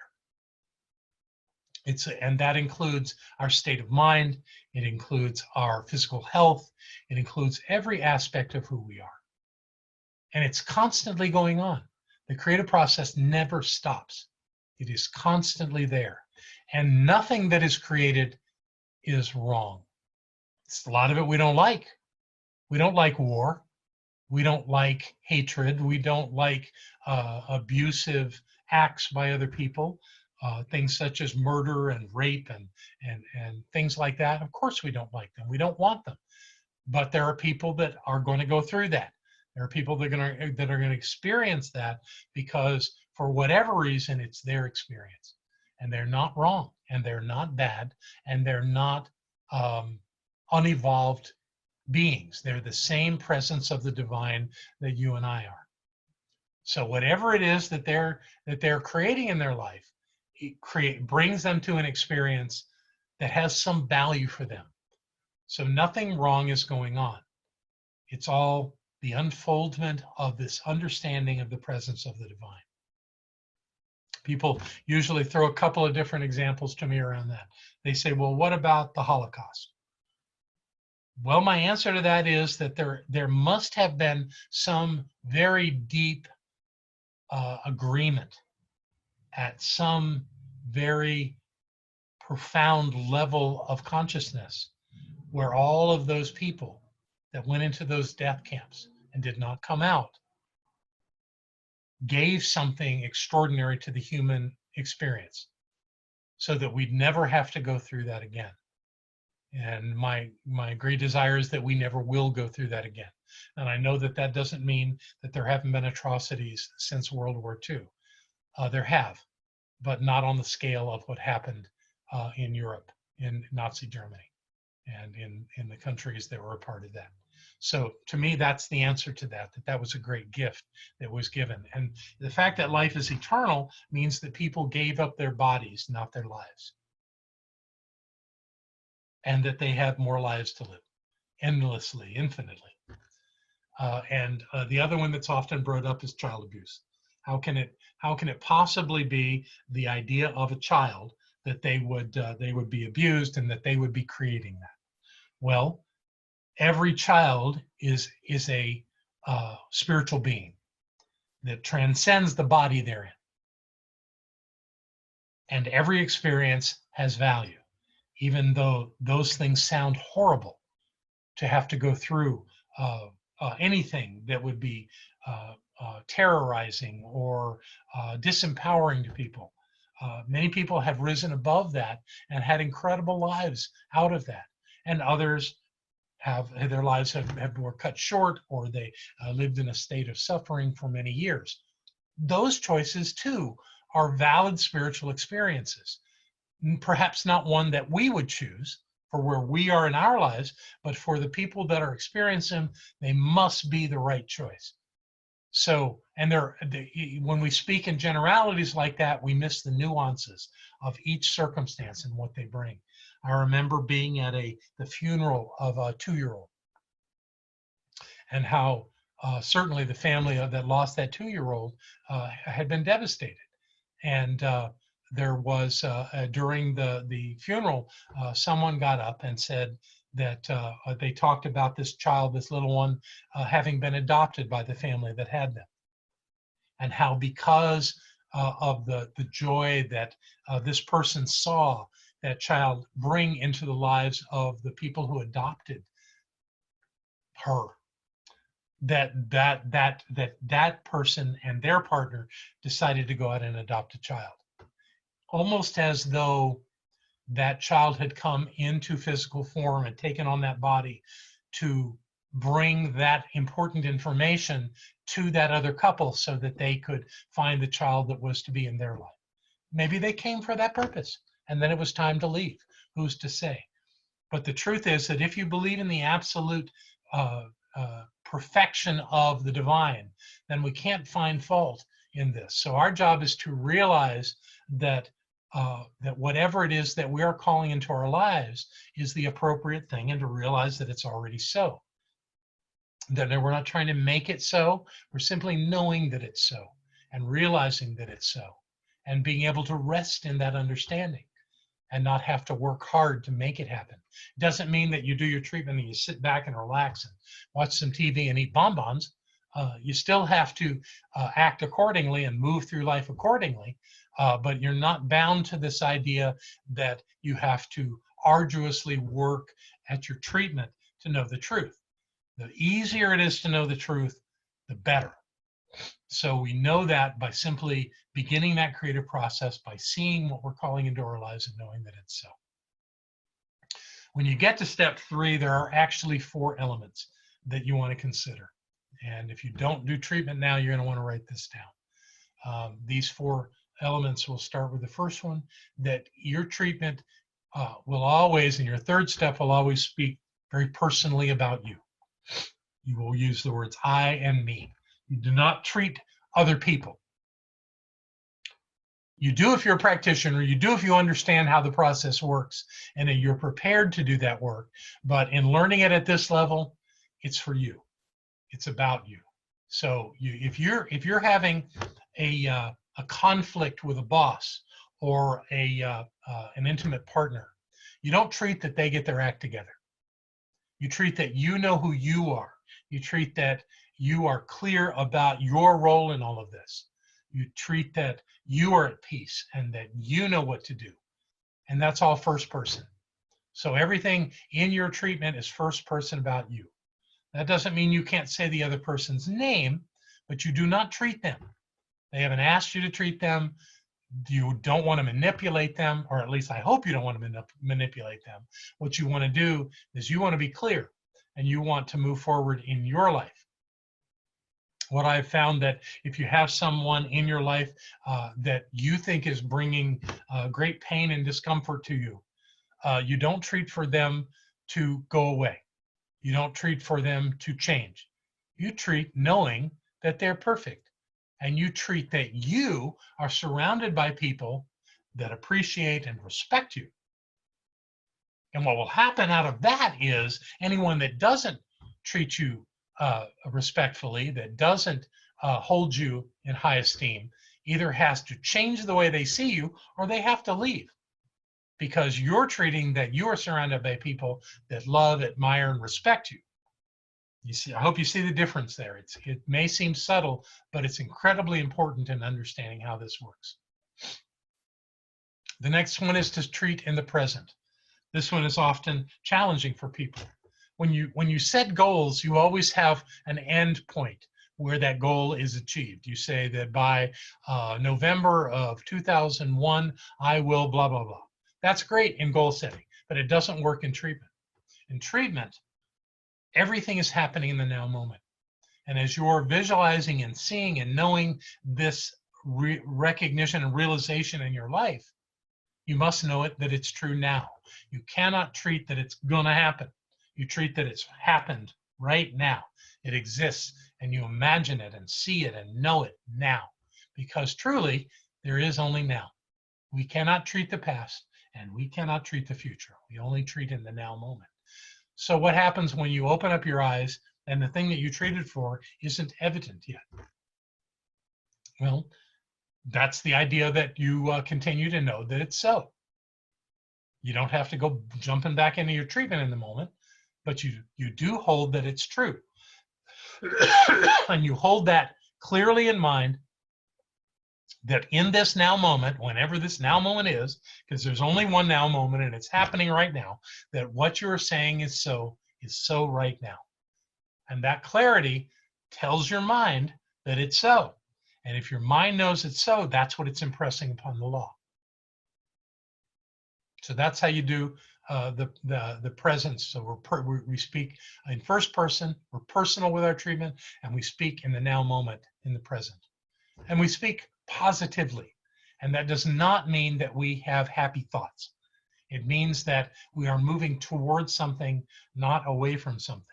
And that includes our state of mind. It includes our physical health. It includes every aspect of who we are. And it's constantly going on. The creative process never stops. It is constantly there. And nothing that is created is wrong. It's a lot of it we don't like. We don't like war. We don't like hatred. We don't like abusive acts by other people, things such as murder and rape and things like that. Of course we don't like them. We don't want them. But there are people that are going to go through that. There are people that are going to experience that because for whatever reason, it's their experience. And they're not wrong, and they're not bad, and they're not unevolved beings. They're the same presence of the divine that you and I are. So whatever it is that they're creating in their life, it brings them to an experience that has some value for them. So nothing wrong is going on. It's all the unfoldment of this understanding of the presence of the divine. People usually throw a couple of different examples to me around that. They say, well, what about the Holocaust? Well, my answer to that is that there must have been some very deep agreement at some very profound level of consciousness where all of those people that went into those death camps and did not come out gave something extraordinary to the human experience so that we'd never have to go through that again. And my great desire is that we never will go through that again. And I know that that doesn't mean that there haven't been atrocities since World War II. There have, but not on the scale of what happened in Europe, in Nazi Germany, and in the countries that were a part of that. So to me, that's the answer to that, that was a great gift that was given. And the fact that life is eternal means that people gave up their bodies, not their lives. And that they have more lives to live, endlessly, infinitely. And the other one that's often brought up is child abuse. How can it possibly be the idea of a child that they would be abused and that they would be creating that? Well, every child is a spiritual being that transcends the body they're in. And every experience has value, even though those things sound horrible to have to go through anything that would be terrorizing or disempowering to people. Many people have risen above that and had incredible lives out of that. And others their lives were cut short, or they lived in a state of suffering for many years. Those choices too are valid spiritual experiences. Perhaps not one that we would choose for where we are in our lives, but for the people that are experiencing them, they must be the right choice. So, and when we speak in generalities like that, we miss the nuances of each circumstance and what they bring. I remember being at the funeral of a 2-year-old, and how certainly the family that lost that 2-year-old had been devastated. And there was, during the funeral, someone got up and said that they talked about this child, this little one, having been adopted by the family that had them. And how because of the joy that this person saw that child bring into the lives of the people who adopted her, that person and their partner decided to go out and adopt a child. Almost as though that child had come into physical form and taken on that body to bring that important information to that other couple so that they could find the child that was to be in their life. Maybe they came for that purpose and then it was time to leave. Who's to say? But the truth is that if you believe in the absolute perfection of the divine, then we can't find fault in this. So our job is to realize that that whatever it is that we are calling into our lives is the appropriate thing, and to realize that it's already so. That we're not trying to make it so, we're simply knowing that it's so, and realizing that it's so, and being able to rest in that understanding and not have to work hard to make it happen. It doesn't mean that you do your treatment and you sit back and relax and watch some TV and eat bonbons. You still have to act accordingly and move through life accordingly, but you're not bound to this idea that you have to arduously work at your treatment to know the truth. The easier it is to know the truth, the better. So we know that by simply beginning that creative process, by seeing what we're calling into our lives and knowing that it's so. When you get to step 3, there are actually 4 elements that you want to consider. And if you don't do treatment now, you're going to want to write this down. These 4 elements, will start with the first one, that your treatment will always, and your 3rd step will always speak very personally about you. You will use the words I and me. You do not treat other people. You do if you're a practitioner, you do if you understand how the process works and that you're prepared to do that work. But in learning it at this level, it's for you. It's about you. So if you're having a conflict with a boss or an intimate partner, you don't treat that they get their act together. You treat that you know who you are. You treat that you are clear about your role in all of this. You treat that you are at peace and that you know what to do. And that's all first person. So everything in your treatment is first person about you. That doesn't mean you can't say the other person's name, but you do not treat them. They haven't asked you to treat them. You don't want to manipulate them, or at least I hope you don't want to manipulate them. What you want to do is you want to be clear and you want to move forward in your life. What I've found that if you have someone in your life that you think is bringing great pain and discomfort to you, you don't treat for them to go away. You don't treat for them to change. You treat knowing that they're perfect. And you treat that you are surrounded by people that appreciate and respect you. And what will happen out of that is anyone that doesn't treat you respectfully, that doesn't hold you in high esteem, either has to change the way they see you or they have to leave, because you're treating that you are surrounded by people that love, admire, and respect you. You see, I hope you see the difference there. It may seem subtle, but it's incredibly important in understanding how this works. The next one is to treat in the present. This one is often challenging for people. When you set goals, you always have an end point where that goal is achieved. You say that by November of 2001, I will blah, blah, blah. That's great in goal setting, but it doesn't work in treatment. In treatment, everything is happening in the now moment. And as you're visualizing and seeing and knowing this recognition and realization in your life, you must know it that it's true now. You cannot treat that it's going to happen. You treat that it's happened right now. It exists, and you imagine it and see it and know it now. Because truly, there is only now. We cannot treat the past, and we cannot treat the future. We only treat in the now moment. So what happens when you open up your eyes and the thing that you treated for isn't evident yet? Well, that's the idea that you continue to know that it's so. You don't have to go jumping back into your treatment in the moment, but you do hold that it's true. And you hold that clearly in mind, that in this now moment, whenever this now moment is, because there's only one now moment and it's happening right now, that what you're saying is so right now. And that clarity tells your mind that it's so. And if your mind knows it's so, that's what it's impressing upon the law. So that's how you do the presence. So we speak in first person, we're personal with our treatment, and we speak in the now moment, in the present. And we speak positively. And that does not mean that we have happy thoughts. It means that we are moving towards something, not away from something.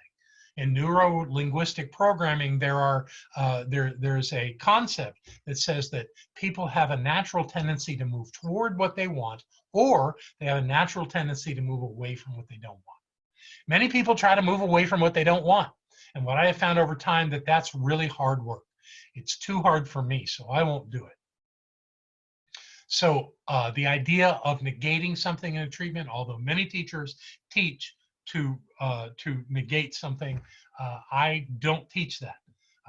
In neuro-linguistic programming, there's a concept that says that people have a natural tendency to move toward what they want, or they have a natural tendency to move away from what they don't want. Many people try to move away from what they don't want. And what I have found over time, that's really hard work. It's too hard for me, so I won't do it. So the idea of negating something in a treatment, although many teachers teach to negate something, I don't teach that.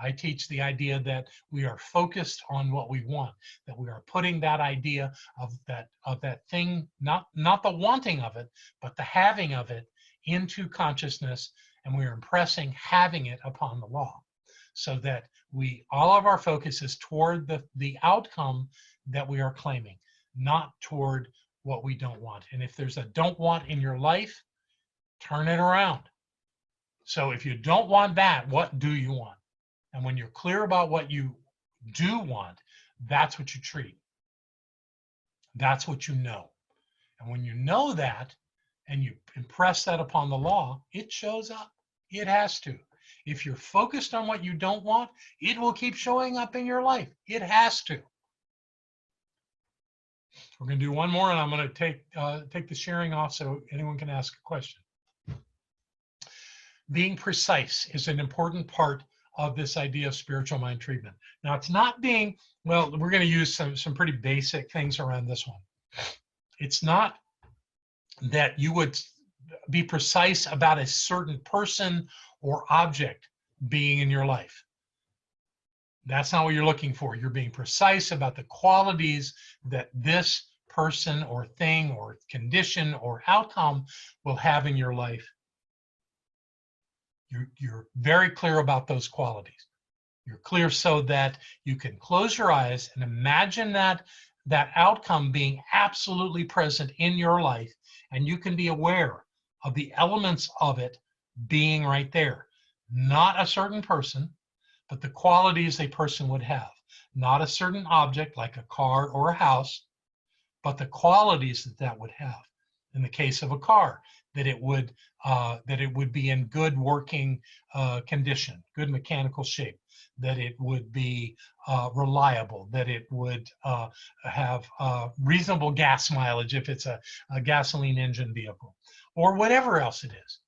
I teach the idea that we are focused on what we want, that we are putting that idea of that thing, not the wanting of it, but the having of it into consciousness, and we are impressing having it upon the law, so that all of our focus is toward the outcome that we are claiming, not toward what we don't want. And if there's a don't want in your life, turn it around. So if you don't want that, what do you want? And when you're clear about what you do want, that's what you treat. That's what you know. And when you know that and you impress that upon the law, it shows up. It has to. If you're focused on what you don't want, it will keep showing up in your life. It has to. We're going to do one more, and I'm going to take the sharing off so anyone can ask a question. Being precise is an important part of this idea of spiritual mind treatment. Now, it's not being, well, we're going to use some pretty basic things around this one. It's not that you would be precise about a certain person or object being in your life. That's not what you're looking for. You're being precise about the qualities that this person or thing or condition or outcome will have in your life. You're very clear about those qualities. You're clear so that you can close your eyes and imagine that outcome being absolutely present in your life, and you can be aware of the elements of it being right there. Not a certain person, but the qualities a person would have. Not a certain object like a car or a house, but the qualities that would have. In the case of a car, that it would be in good working condition, good mechanical shape, that it would be reliable, that it would have reasonable gas mileage if it's a gasoline engine vehicle, or whatever else it is.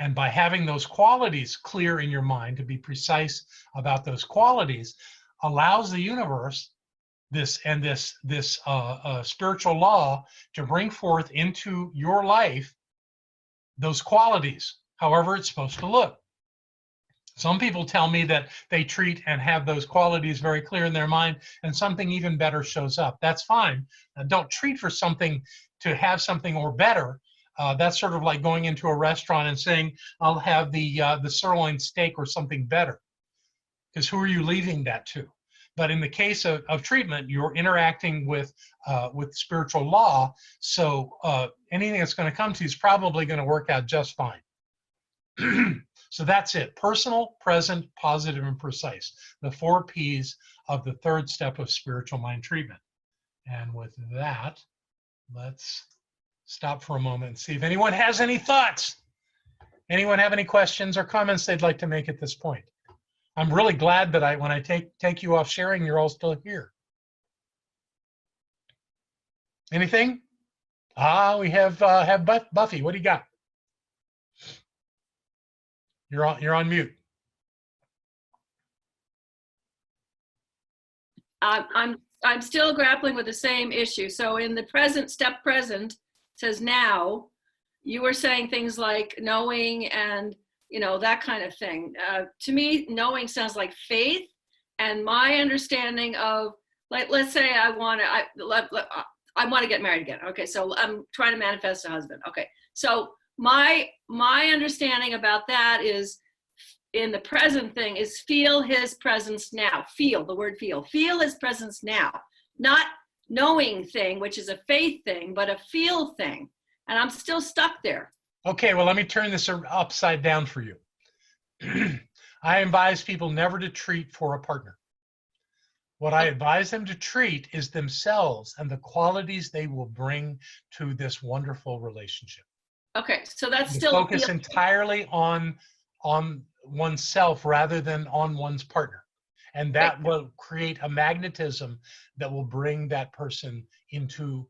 And by having those qualities clear in your mind, to be precise about those qualities, allows the universe, this spiritual law, to bring forth into your life those qualities, however it's supposed to look. Some people tell me that they treat and have those qualities very clear in their mind, and something even better shows up. That's fine. Don't treat for something to have something or better. That's sort of like going into a restaurant and saying, I'll have the sirloin steak or something better. Because who are you leaving that to? But in the case of treatment, you're interacting with spiritual law, so anything that's going to come to you is probably going to work out just fine. So that's it. Personal, present, positive, and precise. The 4 Ps of the 3rd step of spiritual mind treatment. And with that, let's stop for a moment and see if anyone has any thoughts. Anyone have any questions or comments they'd like to make at this point? I'm really glad that when I take you off sharing, you're all still here. Anything? We have Buffy. What do you got? You're on mute. I'm still grappling with the same issue. So in the present, step present says now. You were saying things like knowing and that kind of thing. To me, knowing sounds like faith, and my understanding of, like, let's say I want to get married again. Okay, so I'm trying to manifest a husband. Okay, so my understanding about that is, in the present thing, is feel his presence now. Feel, the word feel his presence now. Not knowing thing, which is a faith thing, but a feel thing. And I'm still stuck there. Okay, well, let me turn this upside down for you. I advise people never to treat for a partner. What I advise them to treat is themselves and the qualities they will bring to this wonderful relationship. Okay, so that's still focus entirely on oneself rather than on one's partner. And that will create a magnetism that will bring that person into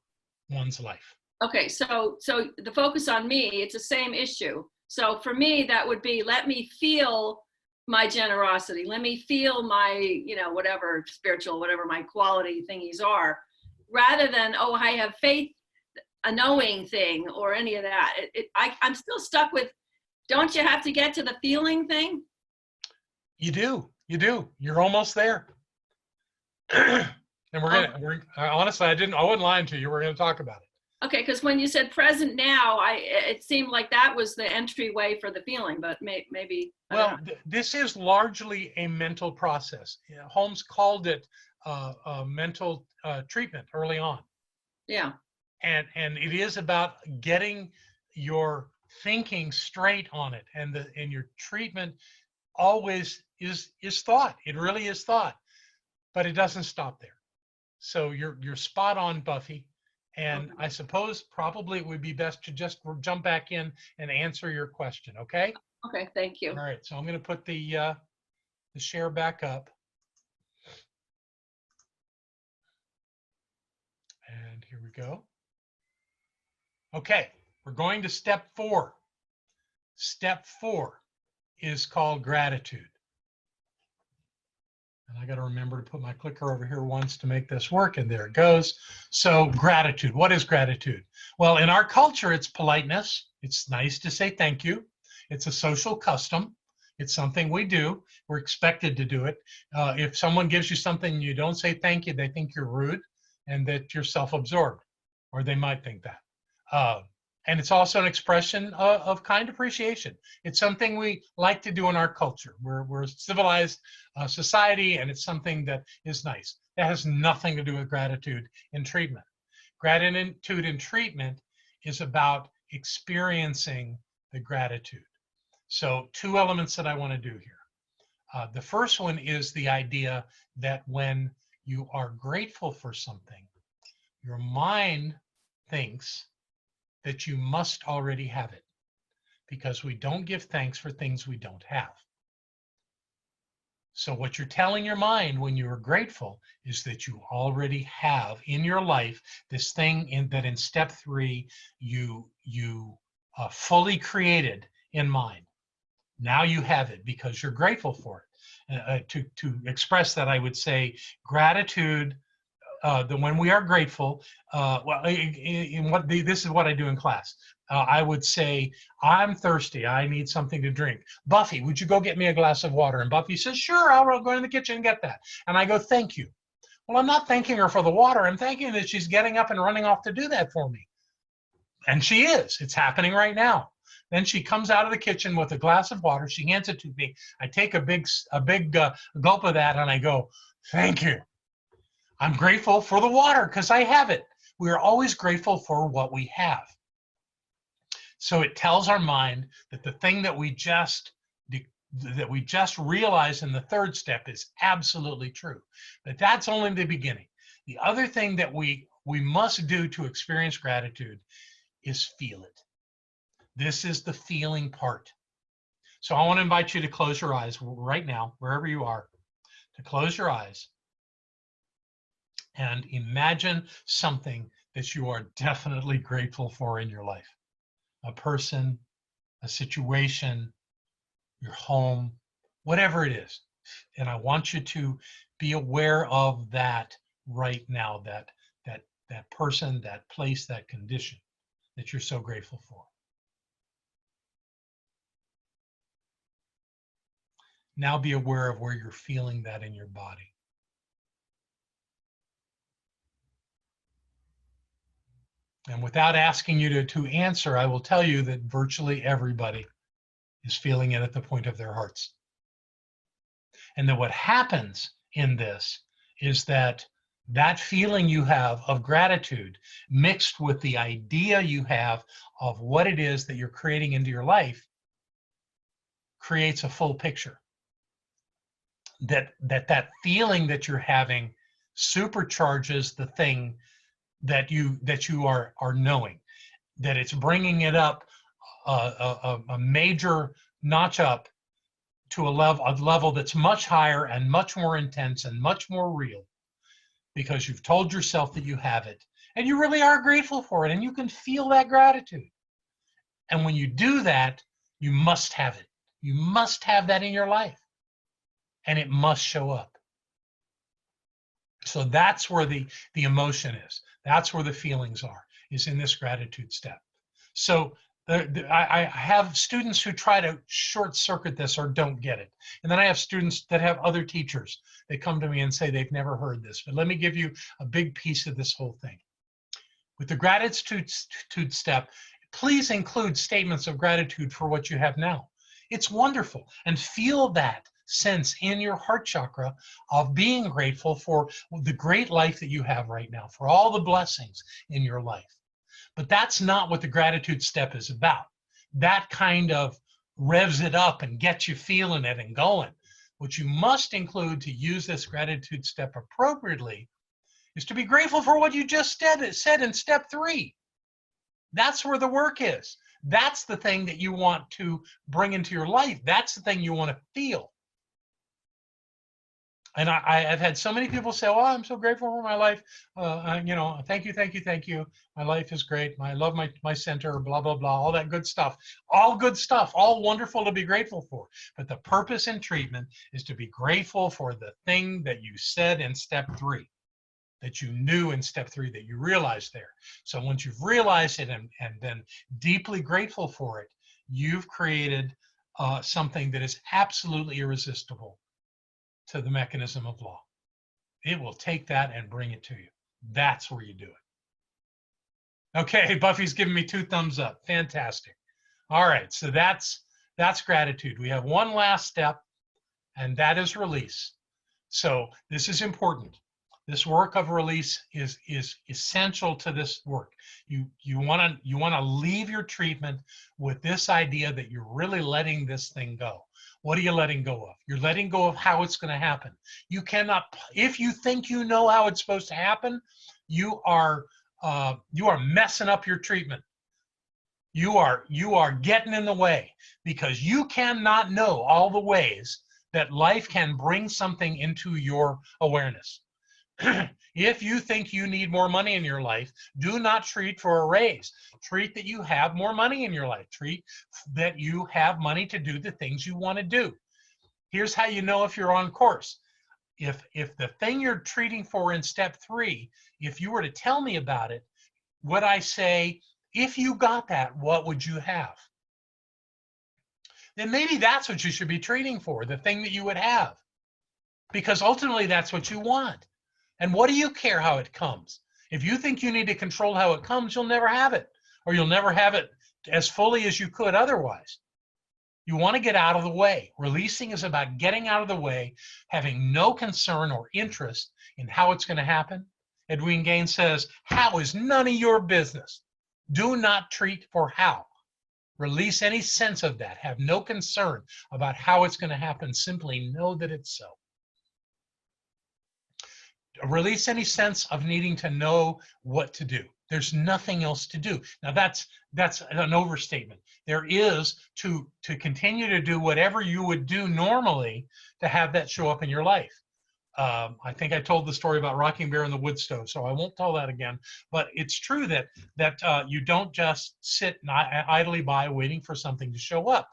one's life. Okay, so the focus on me, it's the same issue. So for me, that would be, let me feel my generosity. Let me feel my, whatever spiritual, whatever my quality thingies are, rather than, oh, I have faith, a knowing thing, or any of that. I'm still stuck with, don't you have to get to the feeling thing? You do. You're almost there. And honestly, I wasn't lying to you. We're going to talk about it. Okay, because when you said present now, it seemed like that was the entryway for the feeling, but maybe. Well, this is largely a mental process. Holmes called it mental treatment early on. Yeah. And it is about getting your thinking straight on it, and your treatment always is thought. It really is thought, but it doesn't stop there. So you're spot on, Buffy. And I suppose probably it would be best to just jump back in and answer your question, okay? Okay, thank you. All right, so I'm going to put the share back up. And here we go. Okay, we're going to step 4. Step 4 is called gratitude. And I got to remember to put my clicker over here once to make this work, and there it goes. So gratitude, what is gratitude? Well, in our culture, it's politeness. It's nice to say thank you. It's a social custom. It's something we do. We're expected to do it. If someone gives you something and you don't say thank you, they think you're rude and that you're self-absorbed, or they might think that. And it's also an expression of kind appreciation. It's something we like to do in our culture. We're a civilized society, and it's something that is nice. That has nothing to do with gratitude in treatment. Gratitude in treatment is about experiencing the gratitude. So 2 elements that I want to do here. The first one is the idea that when you are grateful for something, your mind thinks that you must already have it, because we don't give thanks for things we don't have. So what you're telling your mind when you are grateful is that you already have in your life this thing that in step 3 you fully created in mind. Now you have it because you're grateful for it. To express that, I would say gratitude. When we are grateful, this is what I do in class. I would say, I'm thirsty. I need something to drink. Buffy, would you go get me a glass of water? And Buffy says, sure, I'll go in the kitchen and get that. And I go, thank you. Well, I'm not thanking her for the water. I'm thanking that she's getting up and running off to do that for me. And she is. It's happening right now. Then she comes out of the kitchen with a glass of water. She hands it to me. I take a big gulp of that, and I go, thank you. I'm grateful for the water because I have it. We are always grateful for what we have. So it tells our mind that the thing that we just realized in the 3rd step is absolutely true. But that's only the beginning. The other thing that we must do to experience gratitude is feel it. This is the feeling part. So I want to invite you to close your eyes right now, wherever you are, to close your eyes and imagine something that you are definitely grateful for in your life. A person, a situation, your home, whatever it is. And I want you to be aware of that right now, that person, that place, that condition that you're so grateful for. Now be aware of where you're feeling that in your body. And without asking you to answer, I will tell you that virtually everybody is feeling it at the point of their hearts. And that what happens in this is that feeling you have of gratitude mixed with the idea you have of what it is that you're creating into your life creates a full picture. That feeling that you're having supercharges the thing that you are knowing, that it's bringing it up a major notch up to a level that's much higher and much more intense and much more real, because you've told yourself that you have it and you really are grateful for it, and you can feel that gratitude. And when you do that, you must have it. You must have that in your life, and it must show up. So that's where the emotion is. That's where the feelings are, is in this gratitude step. So I have students who try to short circuit this or don't get it. And then I have students that have other teachers that come to me and say they've never heard this. But let me give you a big piece of this whole thing. With the gratitude step, please include statements of gratitude for what you have now. It's wonderful. And feel that sense in your heart chakra of being grateful for the great life that you have right now, for all the blessings in your life. But that's not what the gratitude step is about. That kind of revs it up and gets you feeling it and going. What you must include to use this gratitude step appropriately is to be grateful for what you just said in step 3. That's where the work is. That's the thing that you want to bring into your life. That's the thing you want to feel. And I've had so many people say, "Oh, I'm so grateful for my life. You know, thank you, thank you, thank you. My life is great. I love my center, blah, blah, blah, all that good stuff. All good stuff, all wonderful to be grateful for. But the purpose in treatment is to be grateful for the thing that you said in step 3, that you knew in step 3, that you realized there. So once you've realized it and been deeply grateful for it, you've created something that is absolutely irresistible to the mechanism of law. It will take that and bring it to you. That's where you do it. Okay, Buffy's giving me 2 thumbs up. Fantastic. All right, so that's gratitude. We have one last step, and that is release. So this is important. This work of release is essential to this work. You want to leave your treatment with this idea that you're really letting this thing go. What are you letting go of? You're letting go of how it's going to happen. You cannot, if you think you know how it's supposed to happen, you are messing up your treatment. You are getting in the way, because you cannot know all the ways that life can bring something into your awareness. If you think you need more money in your life, do not treat for a raise. Treat that you have more money in your life. Treat that you have money to do the things you want to do. Here's how you know if you're on course. If the thing you're treating for in step 3, if you were to tell me about it, would I say, if you got that, what would you have? Then maybe that's what you should be treating for, the thing that you would have. Because ultimately that's what you want. And what do you care how it comes? If you think you need to control how it comes, you'll never have it, or you'll never have it as fully as you could otherwise. You want to get out of the way. Releasing is about getting out of the way, having no concern or interest in how it's going to happen. Edwene Gaines says, how is none of your business. Do not treat for how. Release any sense of that. Have no concern about how it's going to happen. Simply know that it's so. Release any sense of needing to know what to do. There's nothing else to do. Now that's an overstatement. There is to continue to do whatever you would do normally to have that show up in your life. I think I told the story about Rocking Bear and the wood stove, so I won't tell that again. But it's true that you don't just sit idly by waiting for something to show up.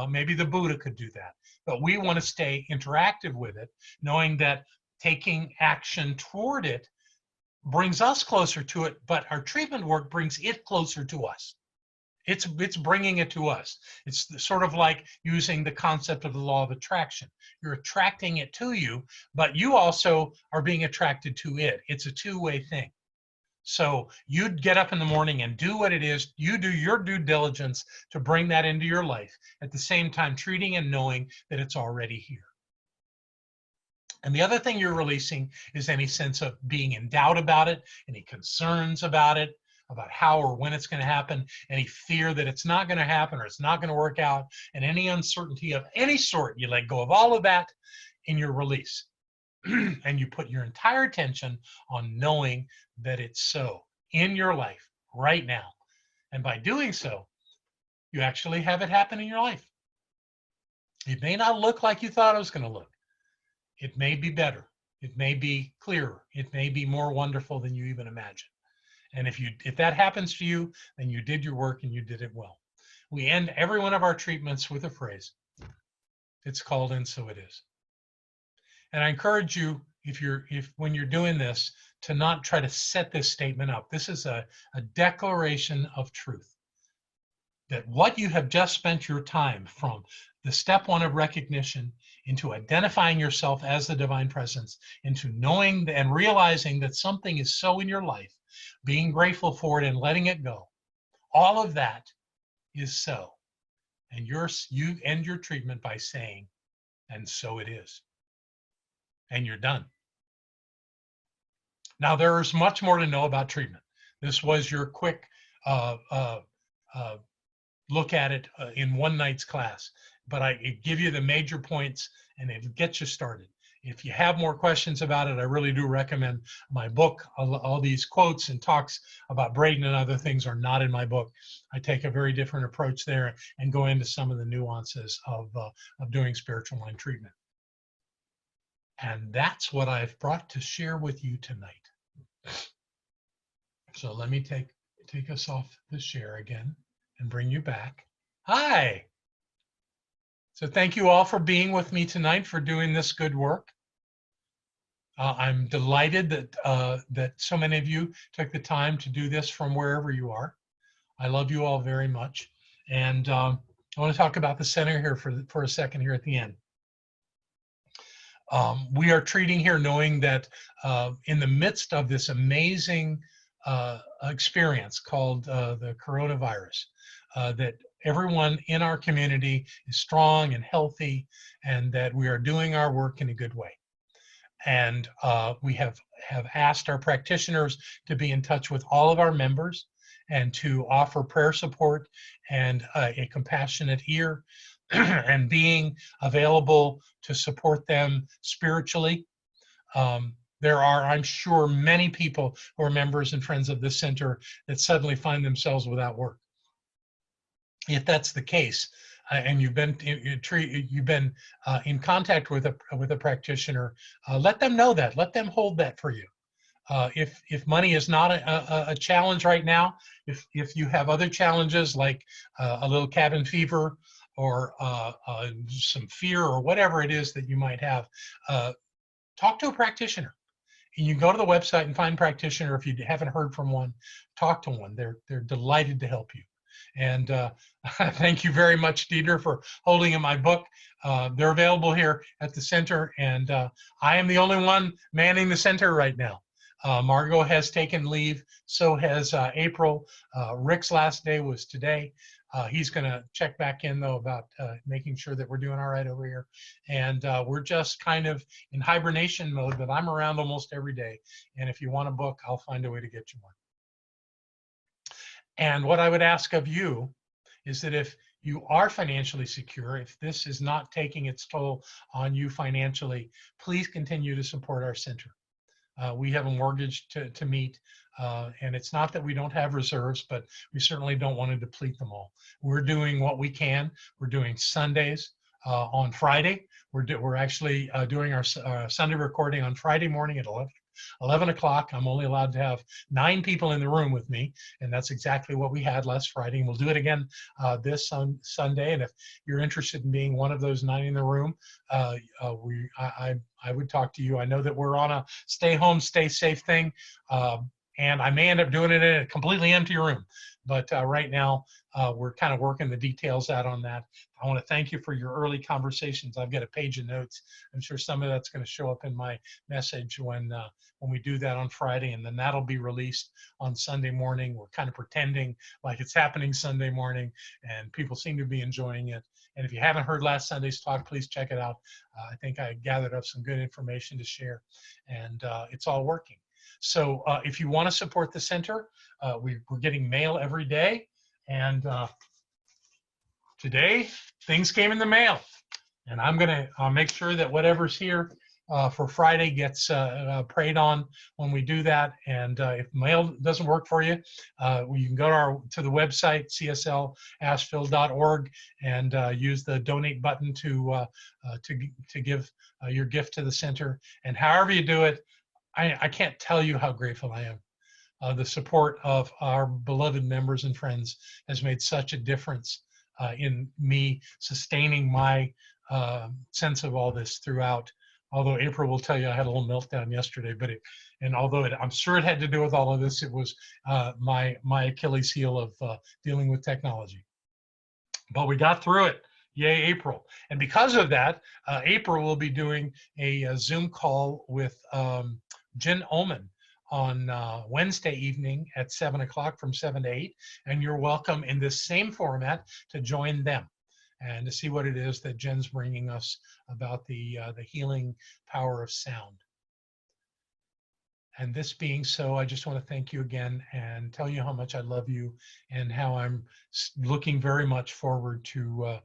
Maybe the Buddha could do that. But we want to stay interactive with it, knowing that taking action toward it brings us closer to it, but our treatment work brings it closer to us. It's bringing it to us. It's sort of like using the concept of the law of attraction. You're attracting it to you, but you also are being attracted to it. It's a two-way thing. So you'd get up in the morning and do what it is. You do your due diligence to bring that into your life, at the same time treating and knowing that it's already here. And the other thing you're releasing is any sense of being in doubt about it, any concerns about it, about how or when it's going to happen, any fear that it's not going to happen or it's not going to work out, and any uncertainty of any sort. You let go of all of that in your release. And you put your entire attention on knowing that it's so in your life right now. And by doing so, you actually have it happen in your life. It may not look like you thought it was going to look. It may be better. It may be clearer. It may be more wonderful than you even imagined. And if that happens to you, then you did your work and you did it well. We end every one of our treatments with a phrase. It's called "and so it is." And I encourage you, when you're doing this, to not try to set this statement up. This is a declaration of truth. That what you have just spent your time from the step 1 of recognition into identifying yourself as the divine presence, into knowing and realizing that something is so in your life, being grateful for it and letting it go. All of that is so. And you end your treatment by saying, "and so it is." And you're done. Now, there is much more to know about treatment. This was your quick look at it in one night's class, but I give you the major points and it gets you started. If you have more questions about it, I really do recommend my book. All these quotes and talks about Braden and other things are not in my book. I take a very different approach there and go into some of the nuances of doing spiritual mind treatment. And that's what I've brought to share with you tonight. So let me take us off the share again and bring you back. Hi. So thank you all for being with me tonight, for doing this good work. I'm delighted that so many of you took the time to do this from wherever you are. I love you all very much. And I want to talk about the center here for a second here at the end. We are treating here knowing that in the midst of this amazing experience called the coronavirus, that everyone in our community is strong and healthy, and that we are doing our work in a good way. And we have asked our practitioners to be in touch with all of our members and to offer prayer support and a compassionate ear and being available to support them spiritually. There are, I'm sure, many people who are members and friends of this center that suddenly find themselves without work. If that's the case, and you've been in contact with a practitioner, let them know that. Let them hold that for you. If money is not a challenge right now, if you have other challenges like a little cabin fever or some fear or whatever it is that you might have, talk to a practitioner. And you go to the website and find a practitioner. If you haven't heard from one, talk to one. They're delighted to help you. And thank you very much, Deidre, for holding in my book. They're available here at the center, and I am the only one manning the center right now. Margot has taken leave, so has April. Rick's last day was today. He's going to check back in, though, about making sure that we're doing all right over here. And we're just kind of in hibernation mode, but I'm around almost every day. And if you want a book, I'll find a way to get you one. And what I would ask of you is that if you are financially secure, if this is not taking its toll on you financially, please continue to support our center. We have a mortgage to meet, and it's not that we don't have reserves, but we certainly don't want to deplete them all. We're doing what we can. We're doing Sundays on Friday. We're actually doing our Sunday recording on Friday morning at 11 o'clock. I'm only allowed to have 9 people in the room with me, and that's exactly what we had last Friday. And we'll do it again this Sunday. And if you're interested in being one of those 9 in the room, I would talk to you. I know that we're on a stay home, stay safe thing, and I may end up doing it in a completely empty room. But right now, we're kind of working the details out on that. I want to thank you for your early conversations. I've got a page of notes. I'm sure some of that's going to show up in my message when we do that on Friday, and then that'll be released on Sunday morning. We're kind of pretending like it's happening Sunday morning, and people seem to be enjoying it. And if you haven't heard last Sunday's talk, please check it out. I think I gathered up some good information to share, and it's all working. So if you want to support the center, we're getting mail every day, and today things came in the mail, and I'm gonna make sure that whatever's here for Friday gets prayed on when we do that. And if mail doesn't work for you, you can go to the website cslasheville.org and use the donate button to give your gift to the center. And however you do it, I can't tell you how grateful I am. The support of our beloved members and friends has made such a difference in me sustaining my sense of all this throughout. Although April will tell you I had a little meltdown yesterday, but I'm sure it had to do with all of this, it was my Achilles heel of dealing with technology. But we got through it. Yay, April. And because of that, April will be doing a Zoom call with Jen Ullman on Wednesday evening at 7 o'clock from 7 to 8. And you're welcome in this same format to join them and to see what it is that Jen's bringing us about the healing power of sound. And this being so, I just want to thank you again and tell you how much I love you and how I'm looking very much forward to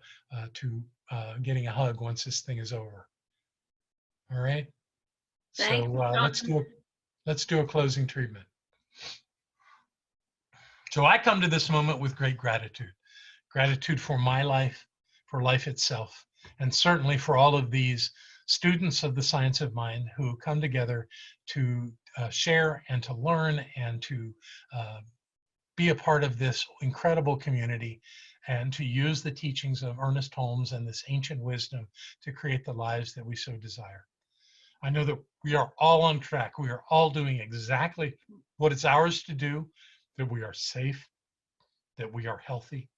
getting a hug once this thing is over. All right. Thank So you, let's do a closing treatment. So I come to this moment with great gratitude. Gratitude for my life, for life itself, and certainly for all of these students of the science of mind who come together to share and to learn and to be a part of this incredible community and to use the teachings of Ernest Holmes and this ancient wisdom to create the lives that we so desire. I know that we are all on track. We are all doing exactly what it's ours to do, that we are safe, that we are healthy,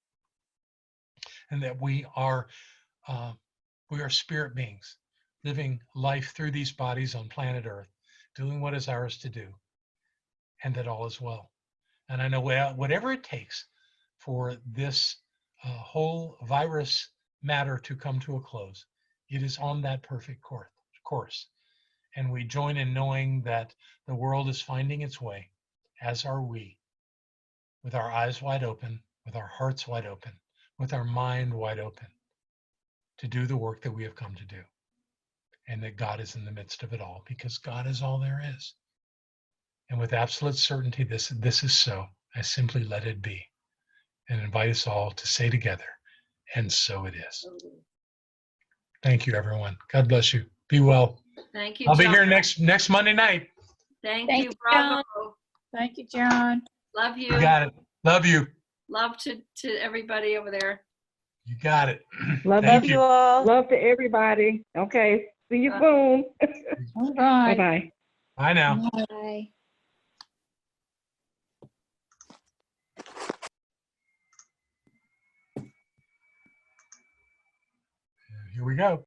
and that we are spirit beings living life through these bodies on planet Earth, doing what is ours to do, and that all is well. And I know whatever it takes for this whole virus matter to come to a close, it is on that perfect course. And we join in knowing that the world is finding its way, as are we, with our eyes wide open, with our hearts wide open, with our mind wide open, to do the work that we have come to do. And that God is in the midst of it all, because God is all there is. And with absolute certainty, this is so. I simply let it be and invite us all to say together, and so it is. Thank you, everyone. God bless you. Be well. Thank you, I'll be John. here next Monday night. Thank Thank you. you, Bravo. Thank you, John. Love you. You got it. Love you. Love to everybody over there. You got it. Love Thank Love you all. Love to everybody. Okay. See you soon. All right. Bye-bye. Bye now. Bye. Here we go.